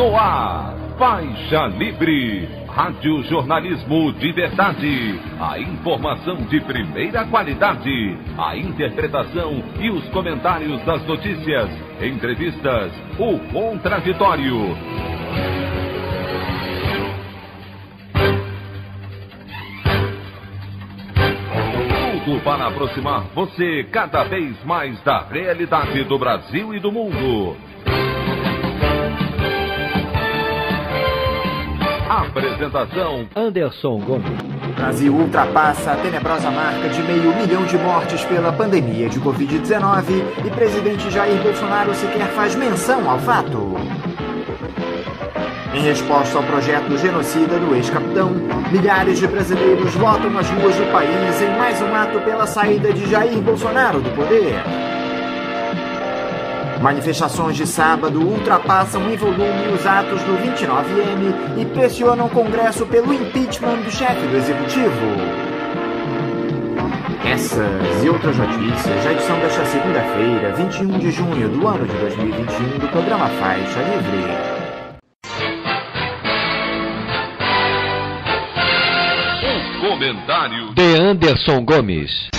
No ar, Faixa Livre, rádio jornalismo de verdade, a informação de primeira qualidade, a interpretação e os comentários das notícias, entrevistas, o contraditório. Tudo para aproximar você cada vez mais da realidade do Brasil e do mundo. Apresentação: Anderson Gomes. O Brasil ultrapassa a tenebrosa marca de 500 mil de mortes pela pandemia de Covid-19 e presidente Jair Bolsonaro sequer faz menção ao fato. Em resposta ao projeto genocida do ex-capitão, milhares de brasileiros lotam as ruas do país em mais um ato pela saída de Jair Bolsonaro do poder. Manifestações de sábado ultrapassam em volume os atos do 29M e pressionam o Congresso pelo impeachment do chefe do Executivo. Essas e outras notícias, a edição desta segunda-feira, 21 de junho do ano de 2021, do programa Faixa Livre. O comentário de Anderson Gomes.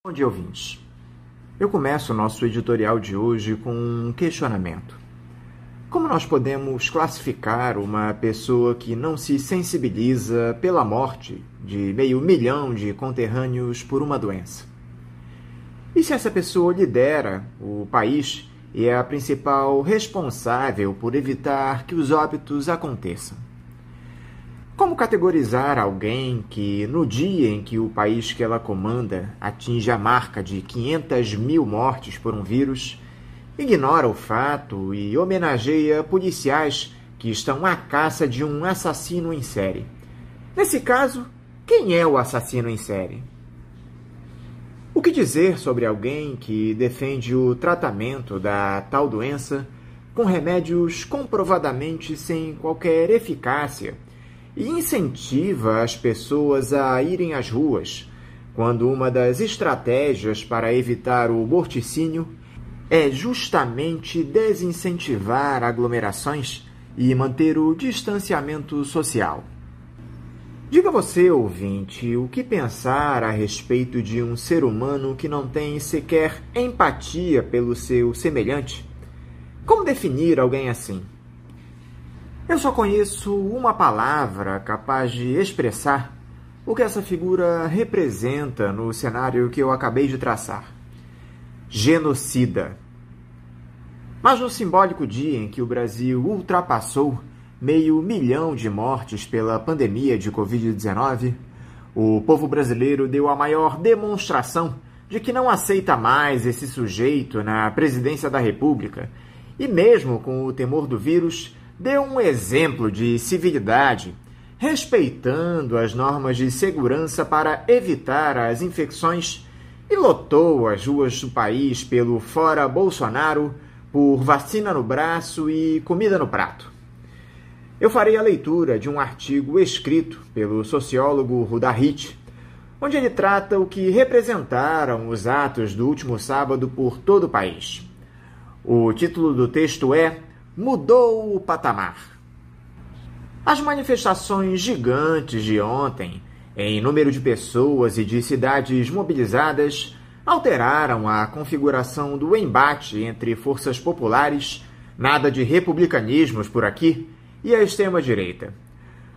Bom dia, ouvintes. Eu começo o nosso editorial de hoje com um questionamento. Como nós podemos classificar uma pessoa que não se sensibiliza pela morte de 500 mil de conterrâneos por uma doença? E se essa pessoa lidera o país e é a principal responsável por evitar que os óbitos aconteçam? Como categorizar alguém que, no dia em que o país que ela comanda atinge a marca de 500 mil mortes por um vírus, ignora o fato e homenageia policiais que estão à caça de um assassino em série? Nesse caso, quem é o assassino em série? O que dizer sobre alguém que defende o tratamento da tal doença com remédios comprovadamente sem qualquer eficácia e incentiva as pessoas a irem às ruas, quando uma das estratégias para evitar o morticínio é justamente desincentivar aglomerações e manter o distanciamento social? Diga você, ouvinte, o que pensar a respeito de um ser humano que não tem sequer empatia pelo seu semelhante? Como definir alguém assim? Eu só conheço uma palavra capaz de expressar o que essa figura representa no cenário que eu acabei de traçar: genocida. Mas no simbólico dia em que o Brasil ultrapassou 500 mil de mortes pela pandemia de Covid-19, o povo brasileiro deu a maior demonstração de que não aceita mais esse sujeito na presidência da República e, mesmo com o temor do vírus, deu um exemplo de civilidade, respeitando as normas de segurança para evitar as infecções e lotou as ruas do país pelo Fora Bolsonaro por vacina no braço e comida no prato. Eu farei a leitura de um artigo escrito pelo sociólogo Rudar Hitch, onde ele trata o que representaram os atos do último sábado por todo o país. O título do texto é "Mudou o patamar". As manifestações gigantes de ontem, em número de pessoas e de cidades mobilizadas, alteraram a configuração do embate entre forças populares, nada de republicanismos por aqui, e a extrema-direita.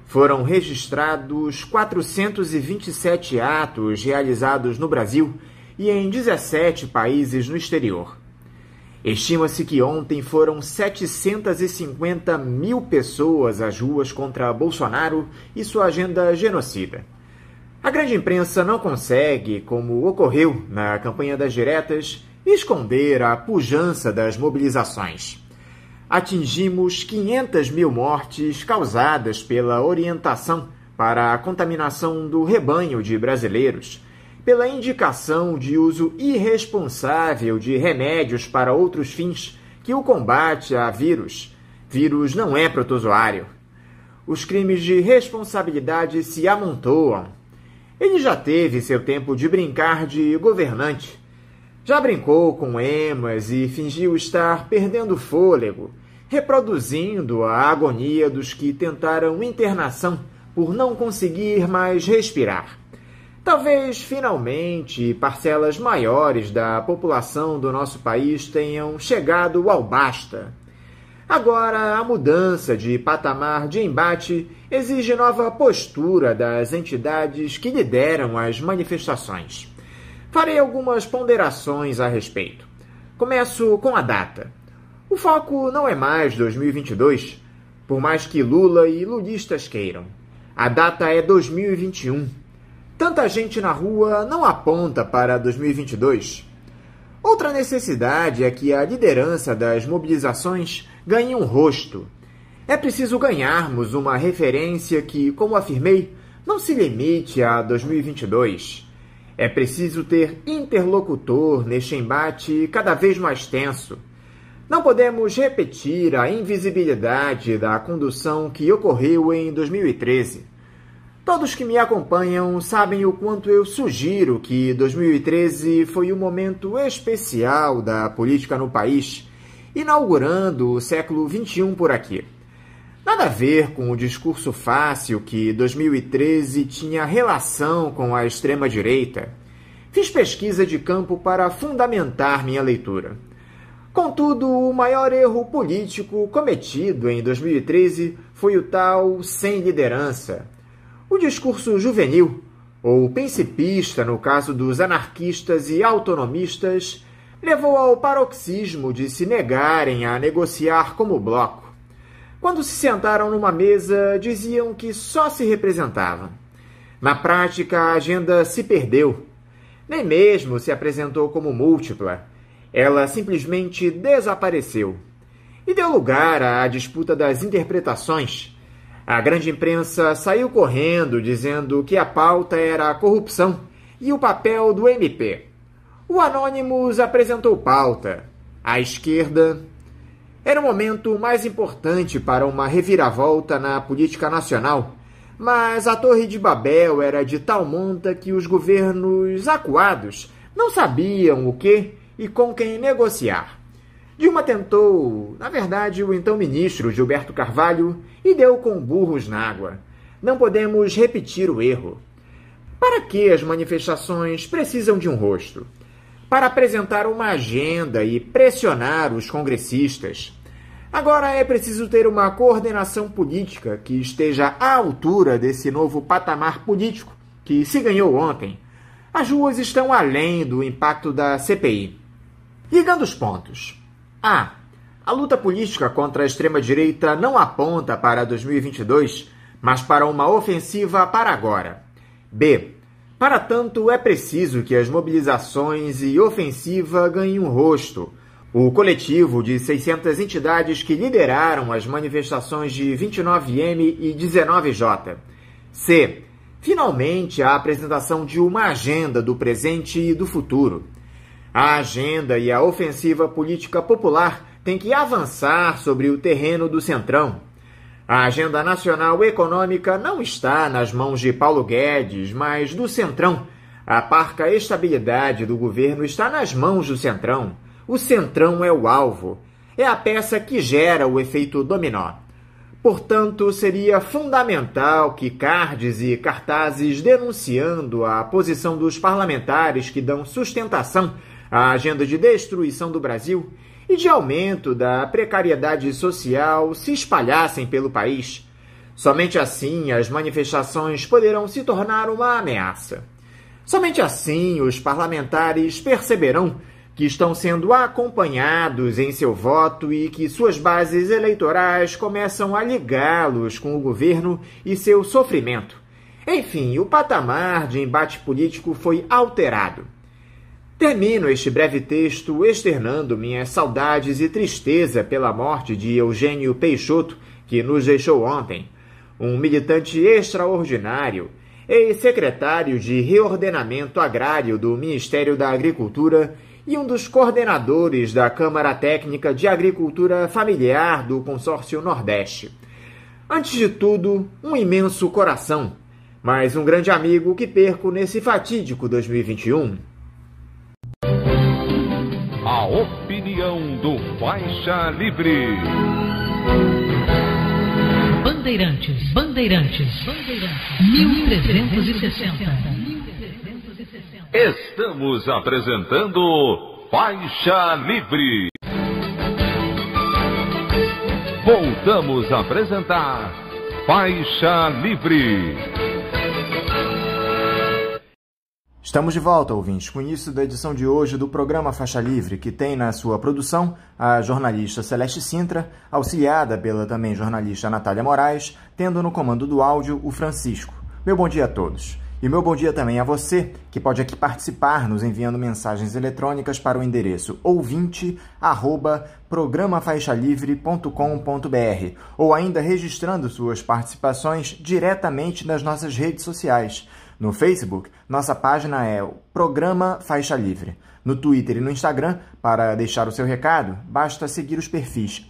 Foram registrados 427 atos realizados no Brasil e em 17 países no exterior. Estima-se que ontem foram 750 mil pessoas às ruas contra Bolsonaro e sua agenda genocida. A grande imprensa não consegue, como ocorreu na campanha das diretas, esconder a pujança das mobilizações. Atingimos 500 mil mortes causadas pela orientação para a contaminação do rebanho de brasileiros, pela indicação de uso irresponsável de remédios para outros fins que o combate a vírus. Vírus não é protozoário. Os crimes de responsabilidade se amontoam. Ele já teve seu tempo de brincar de governante. Já brincou com emas e fingiu estar perdendo fôlego, reproduzindo a agonia dos que tentaram internação por não conseguir mais respirar. Talvez, finalmente, parcelas maiores da população do nosso país tenham chegado ao basta. Agora, a mudança de patamar de embate exige nova postura das entidades que lideram as manifestações. Farei algumas ponderações a respeito. Começo com a data. O foco não é mais 2022, por mais que Lula e lulistas queiram. A data é 2021. Tanta gente na rua não aponta para 2022. Outra necessidade é que a liderança das mobilizações ganhe um rosto. É preciso ganharmos uma referência que, como afirmei, não se limite a 2022. É preciso ter interlocutor neste embate cada vez mais tenso. Não podemos repetir a invisibilidade da condução que ocorreu em 2013. Todos que me acompanham sabem o quanto eu sugiro que 2013 foi um momento especial da política no país, inaugurando o século XXI por aqui. Nada a ver com o discurso fácil que 2013 tinha relação com a extrema-direita. Fiz pesquisa de campo para fundamentar minha leitura. Contudo, o maior erro político cometido em 2013 foi o tal sem liderança. O discurso juvenil, ou principista no caso dos anarquistas e autonomistas, levou ao paroxismo de se negarem a negociar como bloco. Quando se sentaram numa mesa, diziam que só se representavam. Na prática, a agenda se perdeu. Nem mesmo se apresentou como múltipla. Ela simplesmente desapareceu. E deu lugar à disputa das interpretações. A grande imprensa saiu correndo dizendo que a pauta era a corrupção e o papel do MP. O Anonymous apresentou pauta. A esquerda... Era o momento mais importante para uma reviravolta na política nacional, mas a Torre de Babel era de tal monta que os governos acuados não sabiam o que e com quem negociar. Dilma tentou, na verdade, o então ministro Gilberto Carvalho e deu com burros na água. Não podemos repetir o erro. Para que as manifestações precisam de um rosto? Para apresentar uma agenda e pressionar os congressistas. Agora é preciso ter uma coordenação política que esteja à altura desse novo patamar político que se ganhou ontem. As ruas estão além do impacto da CPI. Ligando os pontos. A. A luta política contra a extrema-direita não aponta para 2022, mas para uma ofensiva para agora. B. Para tanto, é preciso que as mobilizações e ofensiva ganhem um rosto. O coletivo de 600 entidades que lideraram as manifestações de 29M e 19J. C. Finalmente, a apresentação de uma agenda do presente e do futuro. A agenda e a ofensiva política popular têm que avançar sobre o terreno do Centrão. A agenda nacional econômica não está nas mãos de Paulo Guedes, mas do Centrão. A parca estabilidade do governo está nas mãos do Centrão. O Centrão é o alvo. É a peça que gera o efeito dominó. Portanto, seria fundamental que cards e cartazes denunciando a posição dos parlamentares que dão sustentação à agenda de destruição do Brasil e de aumento da precariedade social se espalhassem pelo país. Somente assim as manifestações poderão se tornar uma ameaça. Somente assim os parlamentares perceberão que estão sendo acompanhados em seu voto e que suas bases eleitorais começam a ligá-los com o governo e seu sofrimento. Enfim, o patamar de embate político foi alterado. Termino este breve texto externando minhas saudades e tristeza pela morte de Eugênio Peixoto, que nos deixou ontem. Um militante extraordinário, ex-secretário de Reordenamento Agrário do Ministério da Agricultura e um dos coordenadores da Câmara Técnica de Agricultura Familiar do Consórcio Nordeste. Antes de tudo, um imenso coração, mas um grande amigo que perco nesse fatídico 2021. A opinião do Faixa Livre. Bandeirantes, 1360. Estamos apresentando Faixa Livre. Voltamos a apresentar Faixa Livre. Estamos de volta, ouvintes, com o início da edição de hoje do programa Faixa Livre, que tem na sua produção a jornalista Celeste Sintra, auxiliada pela também jornalista Natália Moraes, tendo no comando do áudio o Francisco. Meu bom dia a todos. E meu bom dia também a você, que pode aqui participar nos enviando mensagens eletrônicas para o endereço ouvinte@programafaixalivre.com.br ou ainda registrando suas participações diretamente nas nossas redes sociais. No Facebook, nossa página é o Programa Faixa Livre. No Twitter e no Instagram, para deixar o seu recado, basta seguir os perfis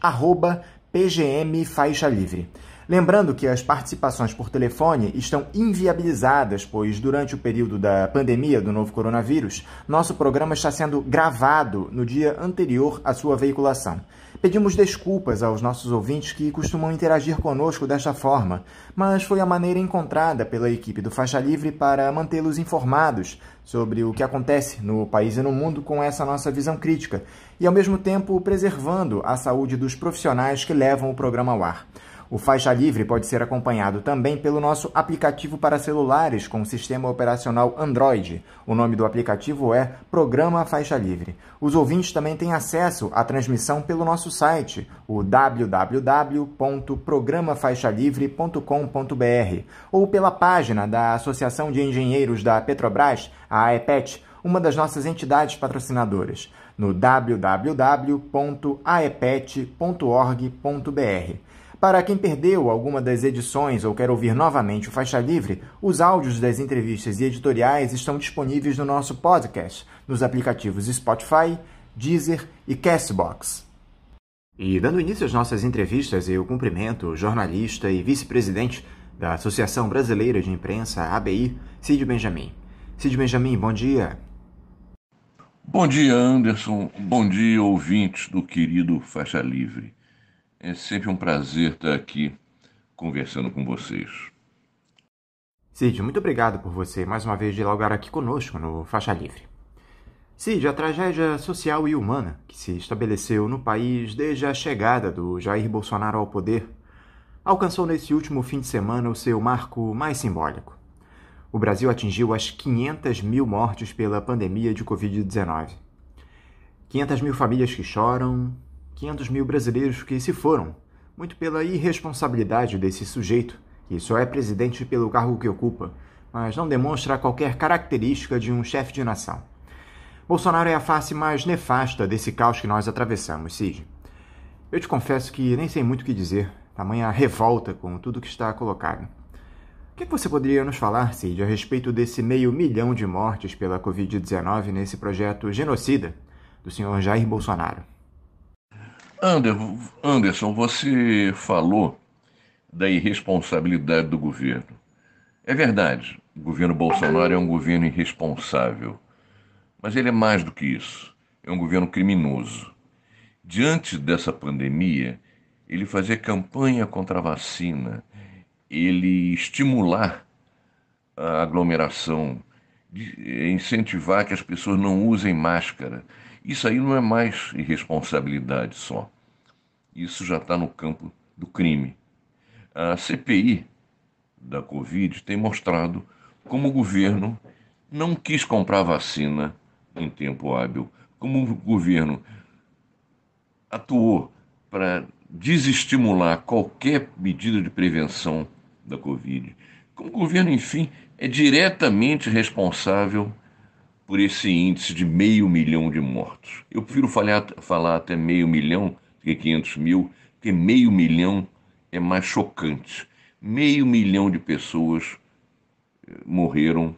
@PGMFaixaLivre. Lembrando que as participações por telefone estão inviabilizadas, pois durante o período da pandemia do novo coronavírus, nosso programa está sendo gravado no dia anterior à sua veiculação. Pedimos desculpas aos nossos ouvintes que costumam interagir conosco desta forma, mas foi a maneira encontrada pela equipe do Faixa Livre para mantê-los informados sobre o que acontece no país e no mundo com essa nossa visão crítica e, ao mesmo tempo, preservando a saúde dos profissionais que levam o programa ao ar. O Faixa Livre pode ser acompanhado também pelo nosso aplicativo para celulares com sistema operacional Android. O nome do aplicativo é Programa Faixa Livre. Os ouvintes também têm acesso à transmissão pelo nosso site, o www.programafaixalivre.com.br, ou pela página da Associação de Engenheiros da Petrobras, a AEPET, uma das nossas entidades patrocinadoras, no www.aepet.org.br. Para quem perdeu alguma das edições ou quer ouvir novamente o Faixa Livre, os áudios das entrevistas e editoriais estão disponíveis no nosso podcast, nos aplicativos Spotify, Deezer e Castbox. E dando início às nossas entrevistas, eu cumprimento o jornalista e vice-presidente da Associação Brasileira de Imprensa, ABI, Cid Benjamin. Cid Benjamin, bom dia. Bom dia, Anderson. Bom dia, ouvintes do querido Faixa Livre. É sempre um prazer estar aqui conversando com vocês. Cid, muito obrigado por você mais uma vez dialogar aqui conosco no Faixa Livre. Cid, a tragédia social e humana que se estabeleceu no país desde a chegada do Jair Bolsonaro ao poder alcançou nesse último fim de semana o seu marco mais simbólico. O Brasil atingiu as 500 mil mortes pela pandemia de Covid-19. 500 mil famílias que choram, 500 mil brasileiros que se foram, muito pela irresponsabilidade desse sujeito, que só é presidente pelo cargo que ocupa, mas não demonstra qualquer característica de um chefe de nação. Bolsonaro é a face mais nefasta desse caos que nós atravessamos, Cid. Eu te confesso que nem sei muito o que dizer, tamanha revolta com tudo que está colocado. O que você poderia nos falar, Cid, a respeito desse 500 mil de mortes pela Covid-19 nesse projeto genocida do senhor Jair Bolsonaro? Anderson, você falou da irresponsabilidade do governo. É verdade, o governo Bolsonaro é um governo irresponsável, mas ele é mais do que isso, é um governo criminoso. Diante dessa pandemia, ele fazer campanha contra a vacina, ele estimular a aglomeração, incentivar que as pessoas não usem máscara. Isso aí não é mais irresponsabilidade só. Isso já está no campo do crime. A CPI da Covid tem mostrado como o governo não quis comprar vacina em tempo hábil, como o governo atuou para desestimular qualquer medida de prevenção da Covid. Como o governo, enfim, é diretamente responsável por esse índice de 500 mil de mortos. Eu prefiro falar até 500 mil do que 500 mil, porque 500 mil é mais chocante. 500 mil de pessoas morreram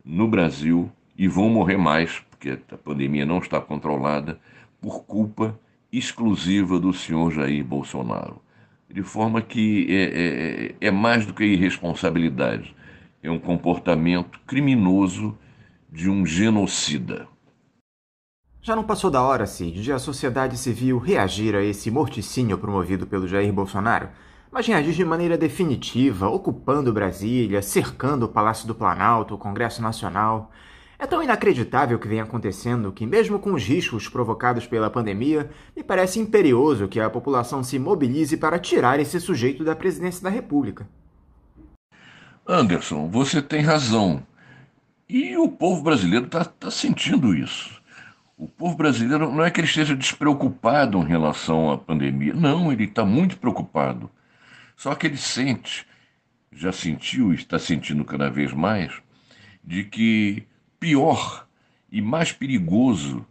no Brasil e vão morrer mais, porque a pandemia não está controlada, por culpa exclusiva do senhor Jair Bolsonaro. De forma que é mais do que irresponsabilidade, é um comportamento criminoso de um genocida. Já não passou da hora, Cid, de a sociedade civil reagir a esse morticínio promovido pelo Jair Bolsonaro, mas reagir de maneira definitiva, ocupando Brasília, cercando o Palácio do Planalto, o Congresso Nacional. É tão inacreditável o que vem acontecendo que, mesmo com os riscos provocados pela pandemia, me parece imperioso que a população se mobilize para tirar esse sujeito da presidência da República. Anderson, você tem razão. E o povo brasileiro está sentindo isso. O povo brasileiro não é que ele esteja despreocupado em relação à pandemia. Não, ele está muito preocupado. Só que ele sente, já sentiu e está sentindo cada vez mais, de que pior e mais perigoso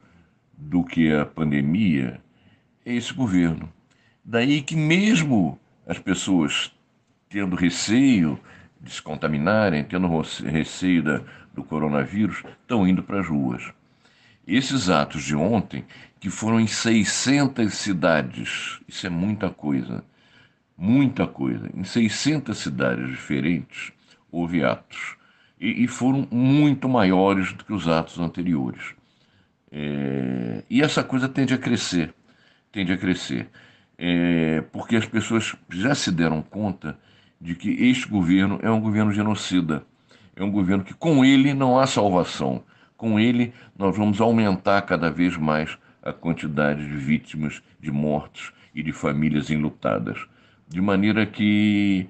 do que a pandemia é esse governo. Daí que mesmo as pessoas tendo receio de se contaminarem, tendo receio do coronavírus, estão indo para as ruas. Esses atos de ontem, que foram em 600 cidades, isso é muita coisa, em 600 cidades diferentes houve atos, e foram muito maiores do que os atos anteriores. E essa coisa tende a crescer, porque as pessoas já se deram conta de que este governo é um governo genocida, é um governo que com ele não há salvação. Com ele, nós vamos aumentar cada vez mais a quantidade de vítimas, de mortos e de famílias enlutadas. De maneira que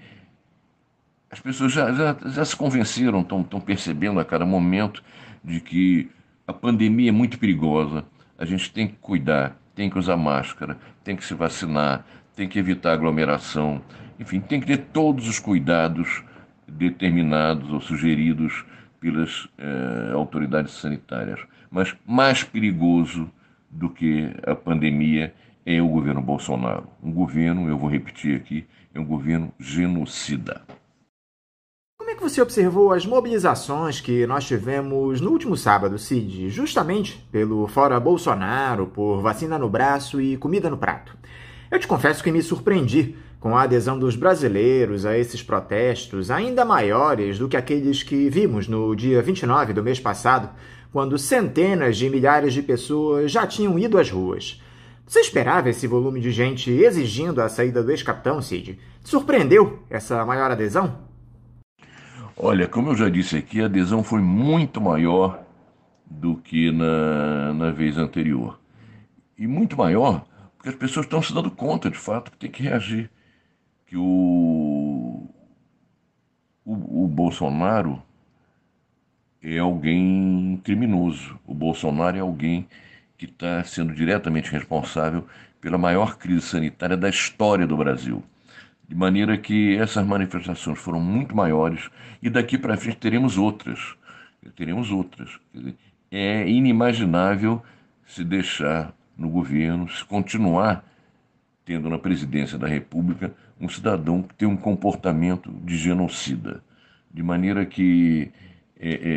as pessoas já se convenceram, estão percebendo a cada momento de que a pandemia é muito perigosa, a gente tem que cuidar, tem que usar máscara, tem que se vacinar, tem que evitar aglomeração, enfim, tem que ter todos os cuidados determinados ou sugeridos pelas autoridades sanitárias. Mas mais perigoso do que a pandemia é o governo Bolsonaro. Um governo, eu vou repetir aqui, é um governo genocida. Como é que você observou as mobilizações que nós tivemos no último sábado, Cid, justamente pelo Fora Bolsonaro, por vacina no braço e comida no prato? Eu te confesso que me surpreendi com a adesão dos brasileiros a esses protestos ainda maiores do que aqueles que vimos no dia 29 do mês passado, quando centenas de milhares de pessoas já tinham ido às ruas. Você esperava esse volume de gente exigindo a saída do ex-capitão, Cid? Te surpreendeu essa maior adesão? Olha, como eu já disse aqui, a adesão foi muito maior do que na vez anterior. E muito maior porque as pessoas estão se dando conta, de fato, que tem que reagir. Que o Bolsonaro é alguém criminoso. O Bolsonaro é alguém que está sendo diretamente responsável pela maior crise sanitária da história do Brasil. De maneira que essas manifestações foram muito maiores e daqui para frente teremos outras. Quer dizer, é inimaginável se deixar no governo, se continuar tendo na presidência da República um cidadão que tem um comportamento de genocida. De maneira que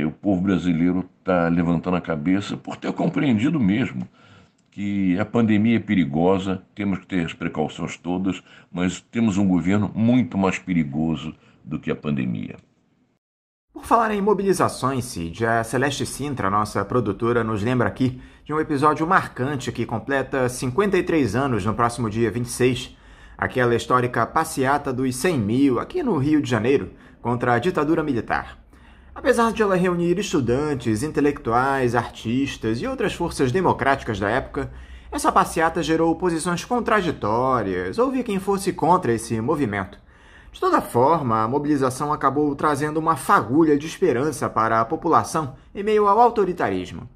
o povo brasileiro está levantando a cabeça por ter compreendido mesmo que a pandemia é perigosa, temos que ter as precauções todas, mas temos um governo muito mais perigoso do que a pandemia. Por falar em mobilizações, Cid, a Celeste Sintra, nossa produtora, nos lembra aqui de um episódio marcante que completa 53 anos no próximo dia 26, aquela histórica passeata dos 100 mil aqui no Rio de Janeiro contra a ditadura militar. Apesar de ela reunir estudantes, intelectuais, artistas e outras forças democráticas da época, essa passeata gerou posições contraditórias. Houve quem fosse contra esse movimento. De toda forma, a mobilização acabou trazendo uma fagulha de esperança para a população em meio ao autoritarismo.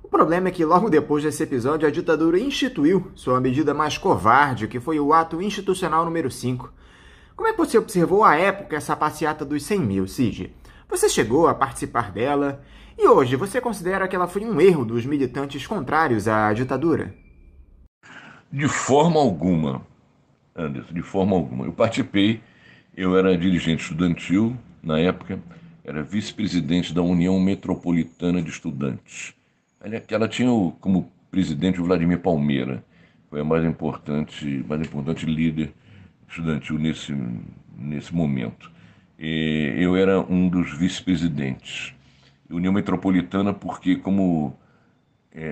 O problema é que logo depois desse episódio a ditadura instituiu sua medida mais covarde, que foi o ato institucional número 5. Como é que você observou à época essa passeata dos 100 mil, Cid? Você chegou a participar dela? E hoje, você considera que ela foi um erro dos militantes contrários à ditadura? De forma alguma, Anderson, de forma alguma. Eu participei, eu era dirigente estudantil na época, era vice-presidente da União Metropolitana de Estudantes. Ela tinha como presidente o Vladimir Palmeira, foi a mais importante líder estudantil nesse momento. Eu era um dos vice-presidentes. União Metropolitana porque, como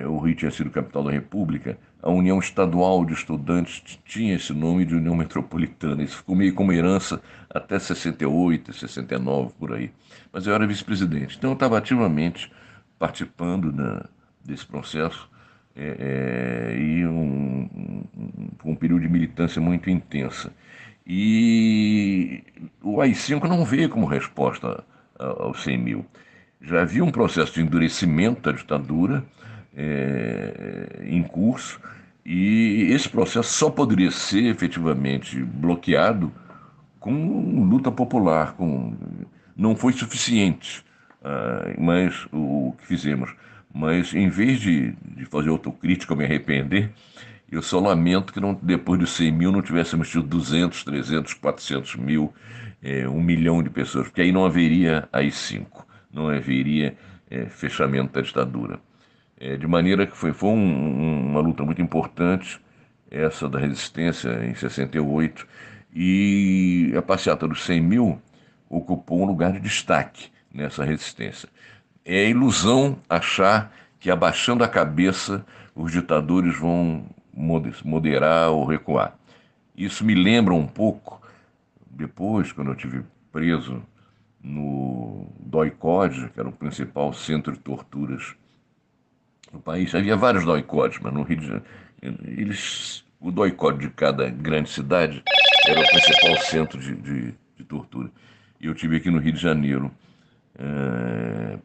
o Rio tinha sido capital da República, a União Estadual de Estudantes tinha esse nome de União Metropolitana. Isso ficou meio como herança até 68, 69, por aí. Mas eu era vice-presidente. Então eu estava ativamente participando desse processo e um período de militância muito intensa. E o AI-5 não veio como resposta aos 100 mil. Já havia um processo de endurecimento da ditadura em curso, e esse processo só poderia ser efetivamente bloqueado com luta popular. Não foi suficiente, mas o que fizemos. Mas em vez de fazer autocrítica ou me arrepender, eu só lamento que depois dos 100 mil não tivéssemos tido 200, 300, 400 mil, 1 milhão de pessoas, porque aí não haveria AI-5, não haveria fechamento da ditadura. De maneira que foi uma luta muito importante, essa da resistência em 68, e a passeata dos 100 mil ocupou um lugar de destaque nessa resistência. É ilusão achar que abaixando a cabeça os ditadores vão moderar ou recuar. Isso me lembra um pouco, depois, quando eu estive preso no DOI-CODE, que era o principal centro de torturas no país. Havia vários DOI-CODEs, mas no Rio de Janeiro, o DOI-CODE de cada grande cidade era o principal centro de tortura. E eu estive aqui no Rio de Janeiro,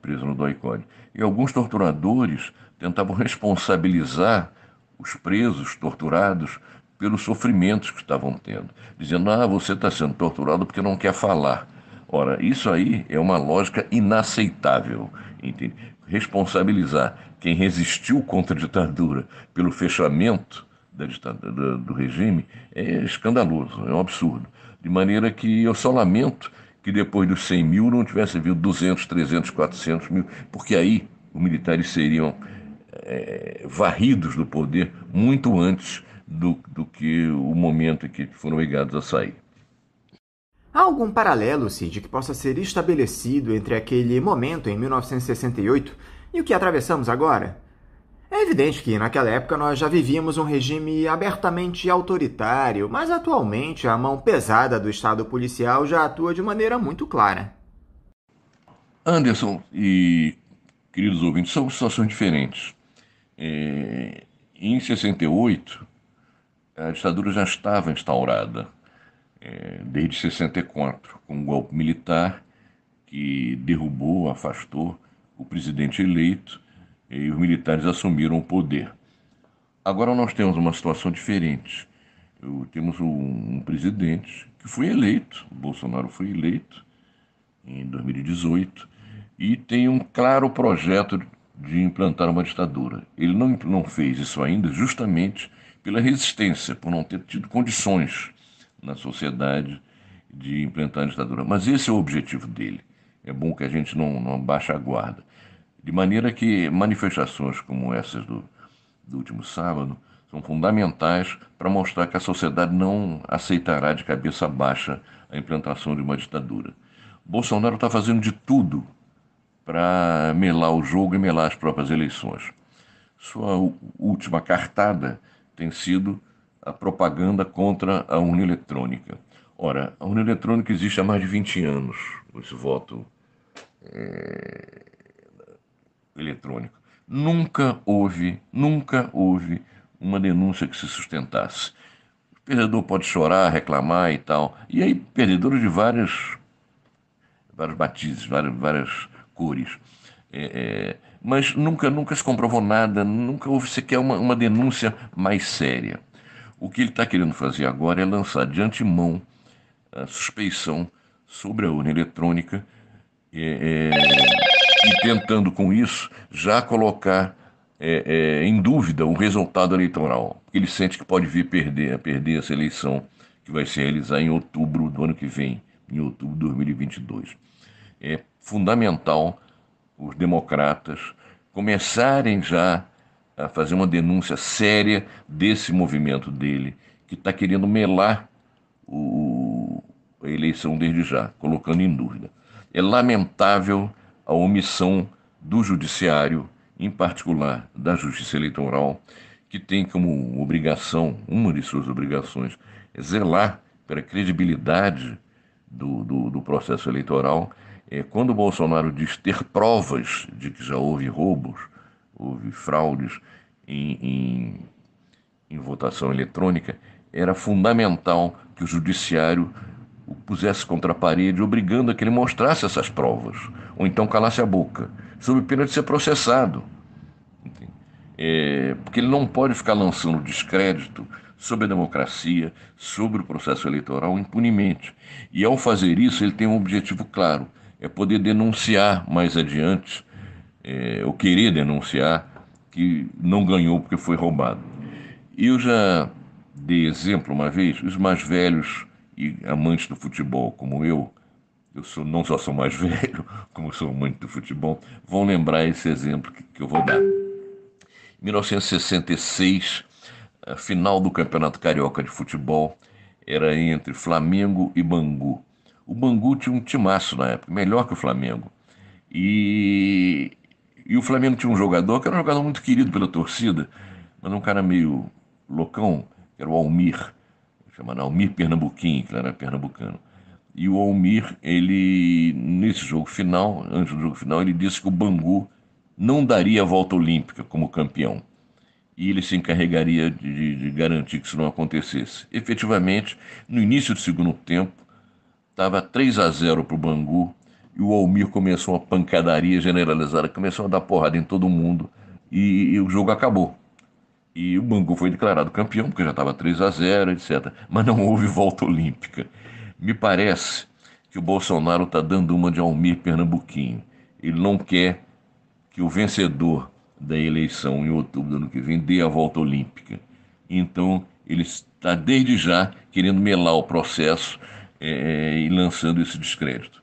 preso no DOI-CODE. E alguns torturadores tentavam responsabilizar os presos torturados pelos sofrimentos que estavam tendo, dizendo: você está sendo torturado porque não quer falar. Ora, isso aí é uma lógica inaceitável, entende? Responsabilizar quem resistiu contra a ditadura pelo fechamento do regime é escandaloso, é um absurdo. De maneira que eu só lamento que depois dos 100 mil não tivesse havido 200, 300, 400 mil, porque aí os militares seriam varridos do poder muito antes do que o momento em que foram obrigados a sair. Há algum paralelo, Cid, que possa ser estabelecido entre aquele momento, em 1968, e o que atravessamos agora? É evidente que, naquela época, nós já vivíamos um regime abertamente autoritário, mas atualmente a mão pesada do Estado policial já atua de maneira muito clara. Anderson e queridos ouvintes, são situações diferentes. Em 68, a ditadura já estava instaurada, desde 64, com um golpe militar que derrubou, afastou o presidente eleito, e os militares assumiram o poder. Agora nós temos uma situação diferente. Temos um presidente que foi eleito, Bolsonaro foi eleito em 2018, e tem um claro projeto de implantar uma ditadura. Ele não fez isso ainda justamente pela resistência, por não ter tido condições na sociedade de implantar a ditadura. Mas esse é o objetivo dele. É bom que a gente não abaixe a guarda. De maneira que manifestações como essas do último sábado são fundamentais para mostrar que a sociedade não aceitará de cabeça baixa a implantação de uma ditadura. Bolsonaro está fazendo de tudo para melar o jogo e melar as próprias eleições. Sua última cartada tem sido a propaganda contra a urna eletrônica. Ora, a urna eletrônica existe há mais de 20 anos, esse voto eletrônico. Nunca houve uma denúncia que se sustentasse. O perdedor pode chorar, reclamar e tal. E aí, perdedores de vários matizes, várias cores. Mas nunca se comprovou nada, nunca houve sequer uma denúncia mais séria. O que ele está querendo fazer agora é lançar de antemão a suspeição sobre a urna eletrônica e tentando com isso já colocar em dúvida o resultado eleitoral. Ele sente que pode vir perder essa eleição que vai se realizar em outubro do ano que vem, em outubro de 2022. é fundamental os democratas começarem já a fazer uma denúncia séria desse movimento dele, que está querendo melar a eleição desde já, colocando em dúvida. É lamentável a omissão do judiciário, em particular da Justiça Eleitoral, que tem como obrigação, uma de suas obrigações, é zelar pela credibilidade do processo eleitoral. Quando o Bolsonaro diz ter provas de que já houve roubos, houve fraudes em votação eletrônica, era fundamental que o judiciário o pusesse contra a parede, obrigando a que ele mostrasse essas provas, ou então calasse a boca, sob pena de ser processado. Porque ele não pode ficar lançando descrédito sobre a democracia, sobre o processo eleitoral impunemente. E ao fazer isso, ele tem um objetivo claro, é poder denunciar mais adiante, ou querer denunciar, que não ganhou porque foi roubado. Eu já dei exemplo uma vez, os mais velhos e amantes do futebol, como eu não só sou mais velho, como sou amante do futebol, vão lembrar esse exemplo que eu vou dar. Em 1966, a final do Campeonato Carioca de Futebol era entre Flamengo e Bangu. O Bangu tinha um timaço na época, melhor que o Flamengo. E o Flamengo tinha um jogador que era um jogador muito querido pela torcida, mas um cara meio loucão, que era o Almir, chamado Almir Pernambuquim, que ele era pernambucano. E o Almir, nesse jogo final, antes do jogo final, ele disse que o Bangu não daria a volta olímpica como campeão. E ele se encarregaria de garantir que isso não acontecesse. Efetivamente, no início do segundo tempo, estava 3-0 para o Bangu, e o Almir começou uma pancadaria generalizada, começou a dar porrada em todo mundo, e o jogo acabou. E o Bangu foi declarado campeão, porque já estava 3-0, etc. Mas não houve volta olímpica. Me parece que o Bolsonaro está dando uma de Almir Pernambuquinho. Ele não quer que o vencedor da eleição em outubro do ano que vem dê a volta olímpica. Então, ele está desde já querendo melar o processo e lançando esse descrédito.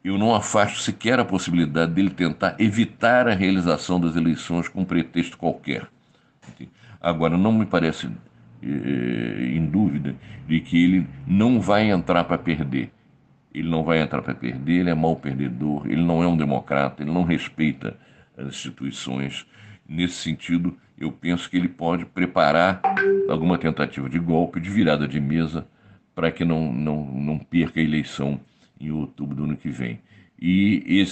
Eu não afasto sequer a possibilidade dele tentar evitar a realização das eleições com um pretexto qualquer. Agora, não me parece em dúvida de que ele não vai entrar para perder. Ele não vai entrar para perder, ele é mau perdedor, ele não é um democrata, ele não respeita as instituições. Nesse sentido, eu penso que ele pode preparar alguma tentativa de golpe, de virada de mesa, para que não perca a eleição em outubro do ano que vem. E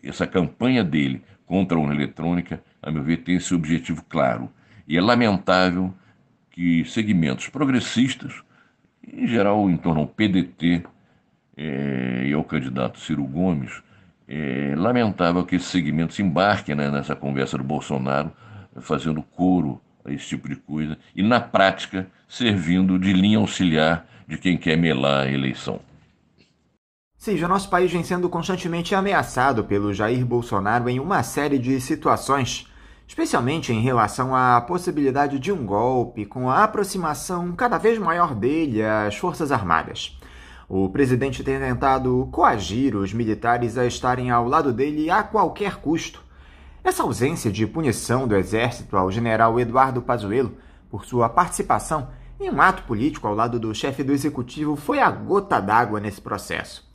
essa campanha dele contra a urna eletrônica, a meu ver, tem esse objetivo claro. E é lamentável que segmentos progressistas, em geral em torno ao PDT e ao candidato Ciro Gomes, é lamentável que esses segmentos embarquem, né, nessa conversa do Bolsonaro, fazendo coro a esse tipo de coisa, e na prática servindo de linha auxiliar de quem quer melar a eleição. Sim, já nosso país vem sendo constantemente ameaçado pelo Jair Bolsonaro em uma série de situações, especialmente em relação à possibilidade de um golpe, com a aproximação cada vez maior dele às Forças Armadas. O presidente tem tentado coagir os militares a estarem ao lado dele a qualquer custo. Essa ausência de punição do Exército ao general Eduardo Pazuello por sua participação em um ato político ao lado do chefe do Executivo foi a gota d'água nesse processo.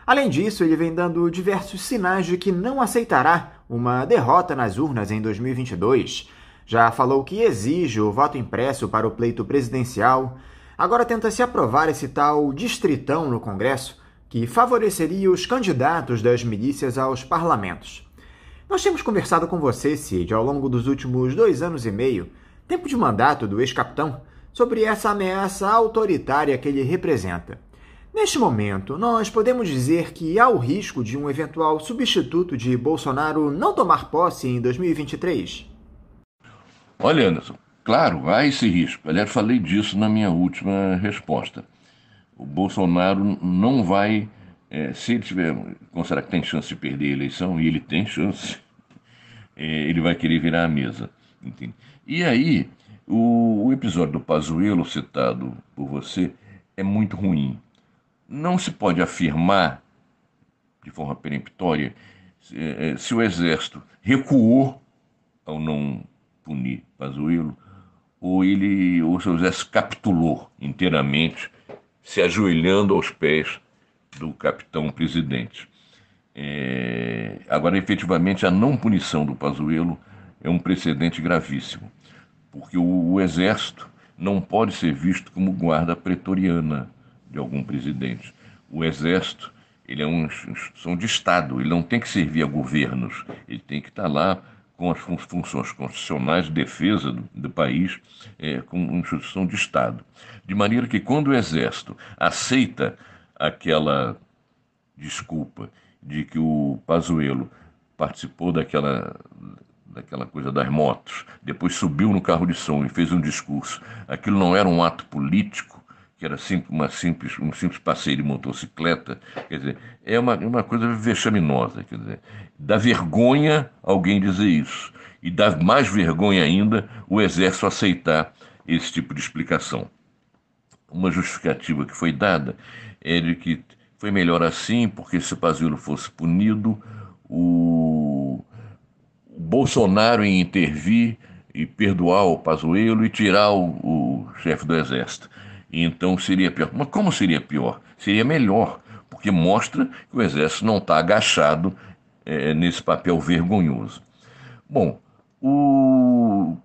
Além disso, ele vem dando diversos sinais de que não aceitará uma derrota nas urnas em 2022. Já falou que exige o voto impresso para o pleito presidencial. Agora tenta se aprovar esse tal distritão no Congresso, que favoreceria os candidatos das milícias aos parlamentos. Nós temos conversado com você, Cid, ao longo dos últimos 2 anos e meio, tempo de mandato do ex-capitão, sobre essa ameaça autoritária que ele representa. Neste momento, nós podemos dizer que há o risco de um eventual substituto de Bolsonaro não tomar posse em 2023? Olha, Anderson, claro, há esse risco. Aliás, falei disso na minha última resposta. O Bolsonaro não vai, se ele tiver, considerar que tem chance de perder a eleição, e ele tem chance, ele vai querer virar a mesa. Entende? E aí, o episódio do Pazuello citado por você é muito ruim. Não se pode afirmar de forma peremptória se o Exército recuou ao não punir Pazuello ou se o Exército capitulou inteiramente, se ajoelhando aos pés do capitão presidente. Agora, efetivamente, a não punição do Pazuello é um precedente gravíssimo, porque o Exército não pode ser visto como guarda pretoriana de algum presidente. O Exército, ele é uma instituição de Estado, ele não tem que servir a governos, ele tem que estar lá com as funções constitucionais de defesa do país, como uma instituição de Estado. De maneira que quando o Exército aceita aquela desculpa de que o Pazuello participou daquela coisa das motos, depois subiu no carro de som e fez um discurso, aquilo não era um ato político, que era um simples passeio de motocicleta, quer dizer, é uma coisa vexaminosa, quer dizer, dá vergonha alguém dizer isso, e dá mais vergonha ainda o Exército aceitar esse tipo de explicação. Uma justificativa que foi dada é de que foi melhor assim, porque se o Pazuello fosse punido, o Bolsonaro ia intervir e perdoar o Pazuello e tirar o chefe do Exército. E então seria pior. Mas como seria pior? Seria melhor, porque mostra que o Exército não está agachado nesse papel vergonhoso. Bom,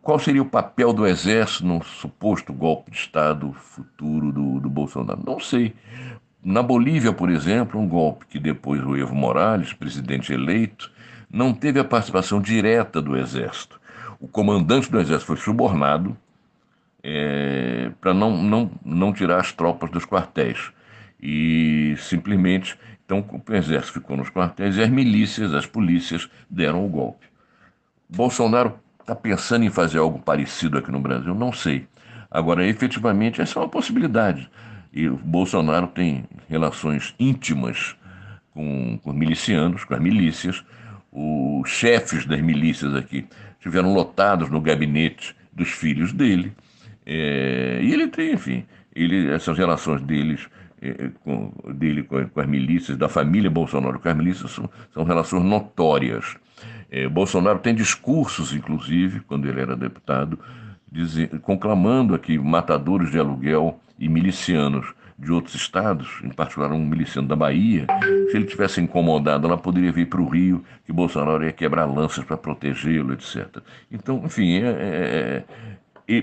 qual seria o papel do Exército no suposto golpe de Estado futuro do Bolsonaro? Não sei. Na Bolívia, por exemplo, um golpe que depois o Evo Morales, presidente eleito, não teve a participação direta do Exército. O comandante do Exército foi subornado para não tirar as tropas dos quartéis. E simplesmente, então, o Exército ficou nos quartéis e as milícias, as polícias, deram o golpe. Bolsonaro está pensando em fazer algo parecido aqui no Brasil? Não sei. Agora, efetivamente, essa é uma possibilidade. E o Bolsonaro tem relações íntimas com os milicianos, com as milícias. Os chefes das milícias aqui estiveram lotados no gabinete dos filhos dele. E ele tem, enfim, essas relações com as milícias, da família Bolsonaro com as milícias, são relações notórias. Bolsonaro tem discursos, inclusive, quando ele era deputado, conclamando aqui matadores de aluguel e milicianos de outros estados, em particular um miliciano da Bahia. Se ele tivesse incomodado, ela poderia vir para o Rio, que Bolsonaro ia quebrar lanças para protegê-lo, etc. Então, enfim,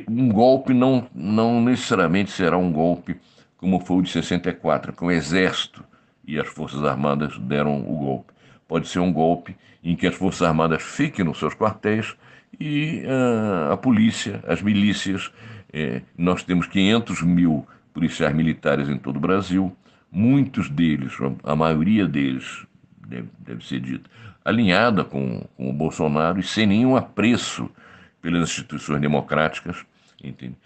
um golpe não necessariamente será um golpe como foi o de 64, que o Exército e as Forças Armadas deram o golpe. Pode ser um golpe em que as Forças Armadas fiquem nos seus quartéis e a polícia, as milícias. Nós temos 500 mil policiais militares em todo o Brasil, muitos deles, a maioria deles, deve ser dito, alinhada com o Bolsonaro e sem nenhum apreço pelas instituições democráticas, entende?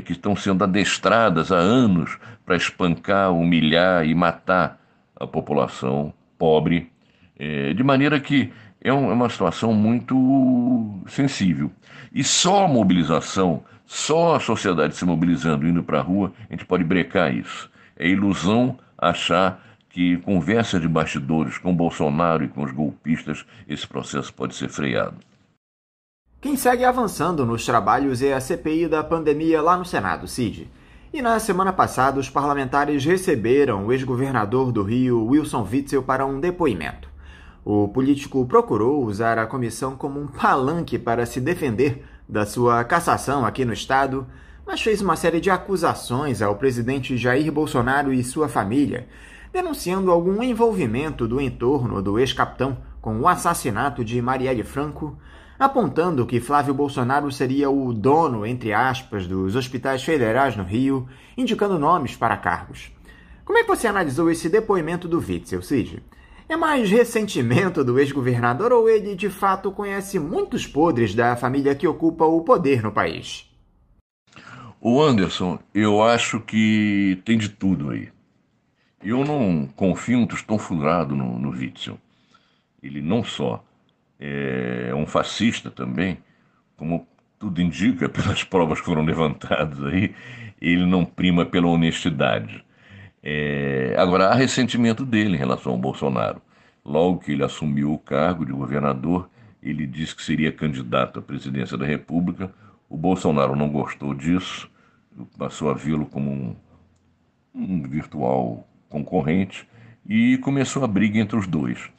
Que estão sendo adestradas há anos para espancar, humilhar e matar a população pobre, de maneira que é uma situação muito sensível. E só a mobilização, só a sociedade se mobilizando, indo para a rua, a gente pode brecar isso. É ilusão achar que conversa de bastidores com Bolsonaro e com os golpistas, esse processo pode ser freado. Quem segue avançando nos trabalhos é a CPI da pandemia lá no Senado, Cid. E na semana passada, os parlamentares receberam o ex-governador do Rio, Wilson Witzel, para um depoimento. O político procurou usar a comissão como um palanque para se defender da sua cassação aqui no estado, mas fez uma série de acusações ao presidente Jair Bolsonaro e sua família, denunciando algum envolvimento do entorno do ex-capitão com o assassinato de Marielle Franco, apontando que Flávio Bolsonaro seria o dono, entre aspas, dos hospitais federais no Rio, indicando nomes para cargos. Como é que você analisou esse depoimento do Witzel, Cid? É mais ressentimento do ex-governador ou ele, de fato, conhece muitos podres da família que ocupa o poder no país? O Anderson, eu acho que tem de tudo aí. Eu não confio um tostão furado no Witzel. Ele não só é um fascista também, como tudo indica pelas provas que foram levantadas aí, ele não prima pela honestidade. Agora, há ressentimento dele em relação ao Bolsonaro. logo que ele assumiu o cargo de governador, ele disse que seria candidato à presidência da República. O Bolsonaro não gostou disso, passou a vê-lo como um virtual concorrente e começou a briga entre os dois.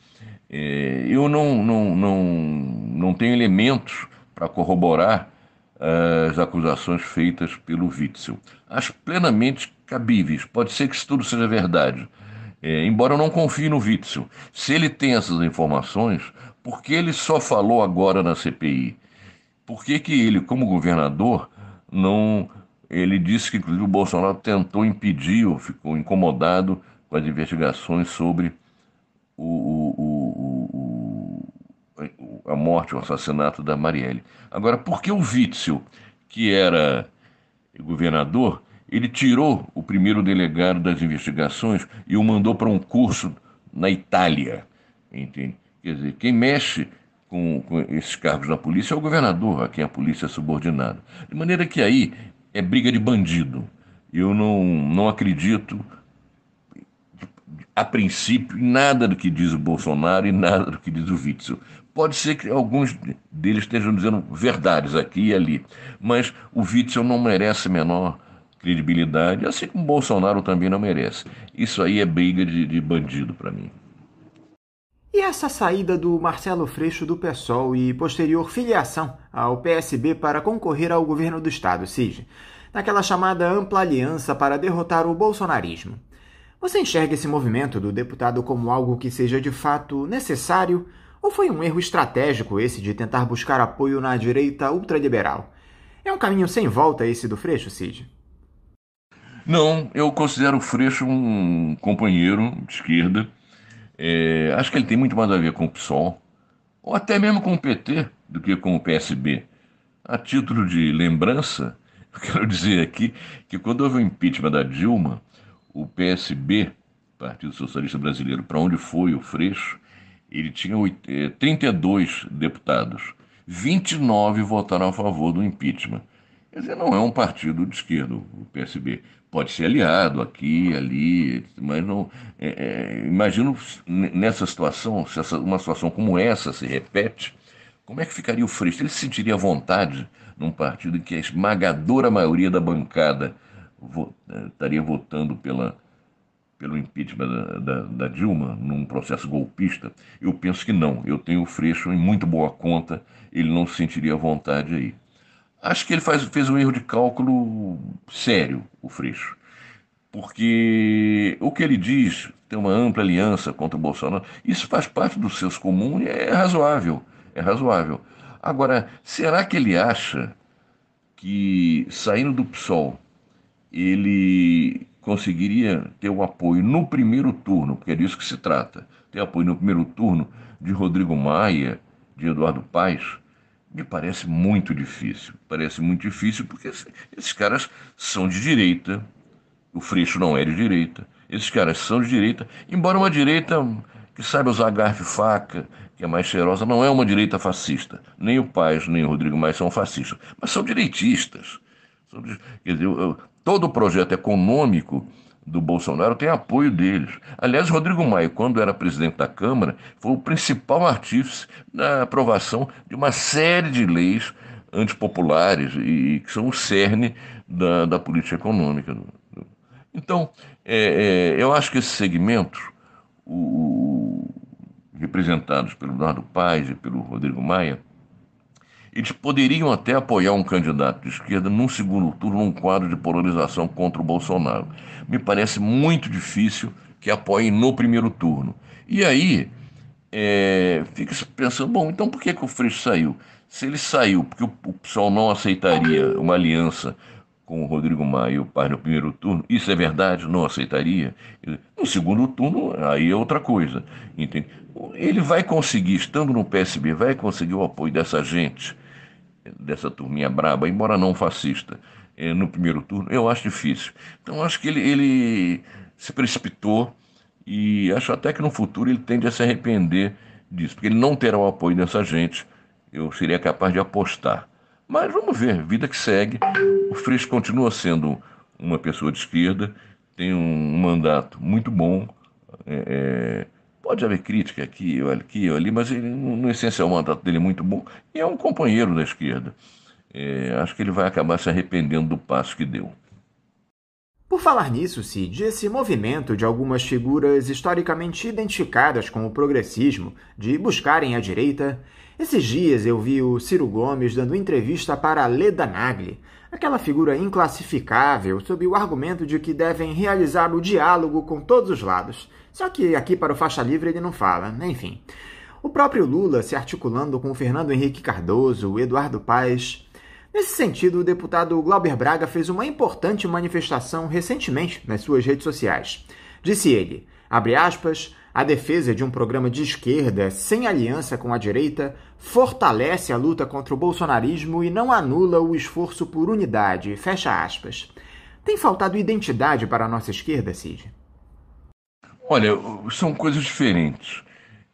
Eu não tenho elementos para corroborar as acusações feitas pelo Witzel. Acho plenamente cabíveis, pode ser que isso tudo seja verdade. Embora eu não confie no Witzel. Se ele tem essas informações, por que ele só falou agora na CPI? Por que ele, como governador, não... Ele disse que, inclusive, o Bolsonaro tentou impedir ou ficou incomodado com as investigações sobre a morte, o assassinato da Marielle. Agora, por que o Witzel, que era governador, ele tirou o primeiro delegado das investigações e o mandou para um curso na Itália? Entende? Quer dizer, quem mexe com esses cargos na polícia é o governador, a quem a polícia é subordinada. De maneira que aí é briga de bandido. Eu não acredito, a princípio, em nada do que diz o Bolsonaro e nada do que diz o Witzel. Pode ser que alguns deles estejam dizendo verdades aqui e ali, mas o Witzel não merece a menor credibilidade, assim como o Bolsonaro também não merece. Isso aí é briga de bandido para mim. E essa saída do Marcelo Freixo do PSOL e posterior filiação ao PSB para concorrer ao governo do estado, Cid, naquela chamada ampla aliança para derrotar o bolsonarismo. Você enxerga esse movimento do deputado como algo que seja de fato necessário ou foi um erro estratégico esse de tentar buscar apoio na direita ultraliberal? É um caminho sem volta esse do Freixo, Cid? Não, eu considero o Freixo um companheiro de esquerda. Acho que ele tem muito mais a ver com o PSOL, ou até mesmo com o PT, do que com o PSB. A título de lembrança, eu quero dizer aqui que quando houve o impeachment da Dilma, o PSB, Partido Socialista Brasileiro, para onde foi o Freixo, ele tinha 32 deputados, 29 votaram a favor do impeachment. Quer dizer, não é um partido de esquerda, o PSB. Pode ser aliado aqui, ali, mas não. Imagino nessa situação, se uma situação como essa se repete, como é que ficaria o Freixo? Ele se sentiria à vontade num partido em que a esmagadora maioria da bancada estaria votando pelo impeachment da Dilma, num processo golpista? Eu penso que não. Eu tenho o Freixo em muito boa conta, ele não se sentiria à vontade aí. Acho que ele fez um erro de cálculo sério, o Freixo, porque o que ele diz, tem uma ampla aliança contra o Bolsonaro, isso faz parte dos seus comuns e é razoável, é razoável. Agora, será que ele acha que, saindo do PSOL, ele conseguiria ter o apoio no primeiro turno, porque é disso que se trata, ter apoio no primeiro turno de Rodrigo Maia, de Eduardo Paes? Me parece muito difícil. Parece muito difícil porque esses caras são de direita. O Freixo não é de direita. Esses caras são de direita, embora uma direita que saiba usar garfo e faca, que é mais cheirosa, não é uma direita fascista. Nem o Paes, nem o Rodrigo Maia são fascistas, mas são direitistas. Quer dizer, todo o projeto econômico do Bolsonaro tem apoio deles. Aliás, Rodrigo Maia, quando era presidente da Câmara, foi o principal artífice na aprovação de uma série de leis antipopulares e que são o cerne da política econômica. Então, eu acho que esses segmentos, representados pelo Eduardo Paes e pelo Rodrigo Maia, eles poderiam até apoiar um candidato de esquerda num segundo turno, num quadro de polarização contra o Bolsonaro. Me parece muito difícil que apoiem no primeiro turno. E aí, fica-se pensando, bom, então por que o Freixo saiu? Se ele saiu porque o PSOL não aceitaria uma aliança com o Rodrigo Maia e o Paes no primeiro turno, isso é verdade? Não aceitaria? No segundo turno, aí é outra coisa, entende? Ele vai conseguir, estando no PSB, vai conseguir o apoio dessa gente, dessa turminha braba, embora não fascista, no primeiro turno? Eu acho difícil. Então, acho que ele se precipitou e acho até que no futuro ele tende a se arrepender disso, porque ele não terá o apoio dessa gente, eu seria capaz de apostar. Mas vamos ver, vida que segue. O Freixo continua sendo uma pessoa de esquerda, tem um mandato muito bom, Pode haver crítica aqui ou ali, mas ele, no essencial, o mandato dele é muito bom e é um companheiro da esquerda. Acho que ele vai acabar se arrependendo do passo que deu. Por falar nisso, Cid, esse movimento de algumas figuras historicamente identificadas com o progressismo, de buscarem a direita, esses dias eu vi o Ciro Gomes dando entrevista para Leda Nagli, aquela figura inclassificável sob o argumento de que devem realizar o diálogo com todos os lados. Só que aqui para o Faixa Livre ele não fala, enfim. O próprio Lula se articulando com Fernando Henrique Cardoso, Eduardo Paes. Nesse sentido, o deputado Glauber Braga fez uma importante manifestação recentemente nas suas redes sociais. Disse ele, abre aspas, a defesa de um programa de esquerda sem aliança com a direita fortalece a luta contra o bolsonarismo e não anula o esforço por unidade, fecha aspas. Tem faltado identidade para a nossa esquerda, Cid? Olha, são coisas diferentes.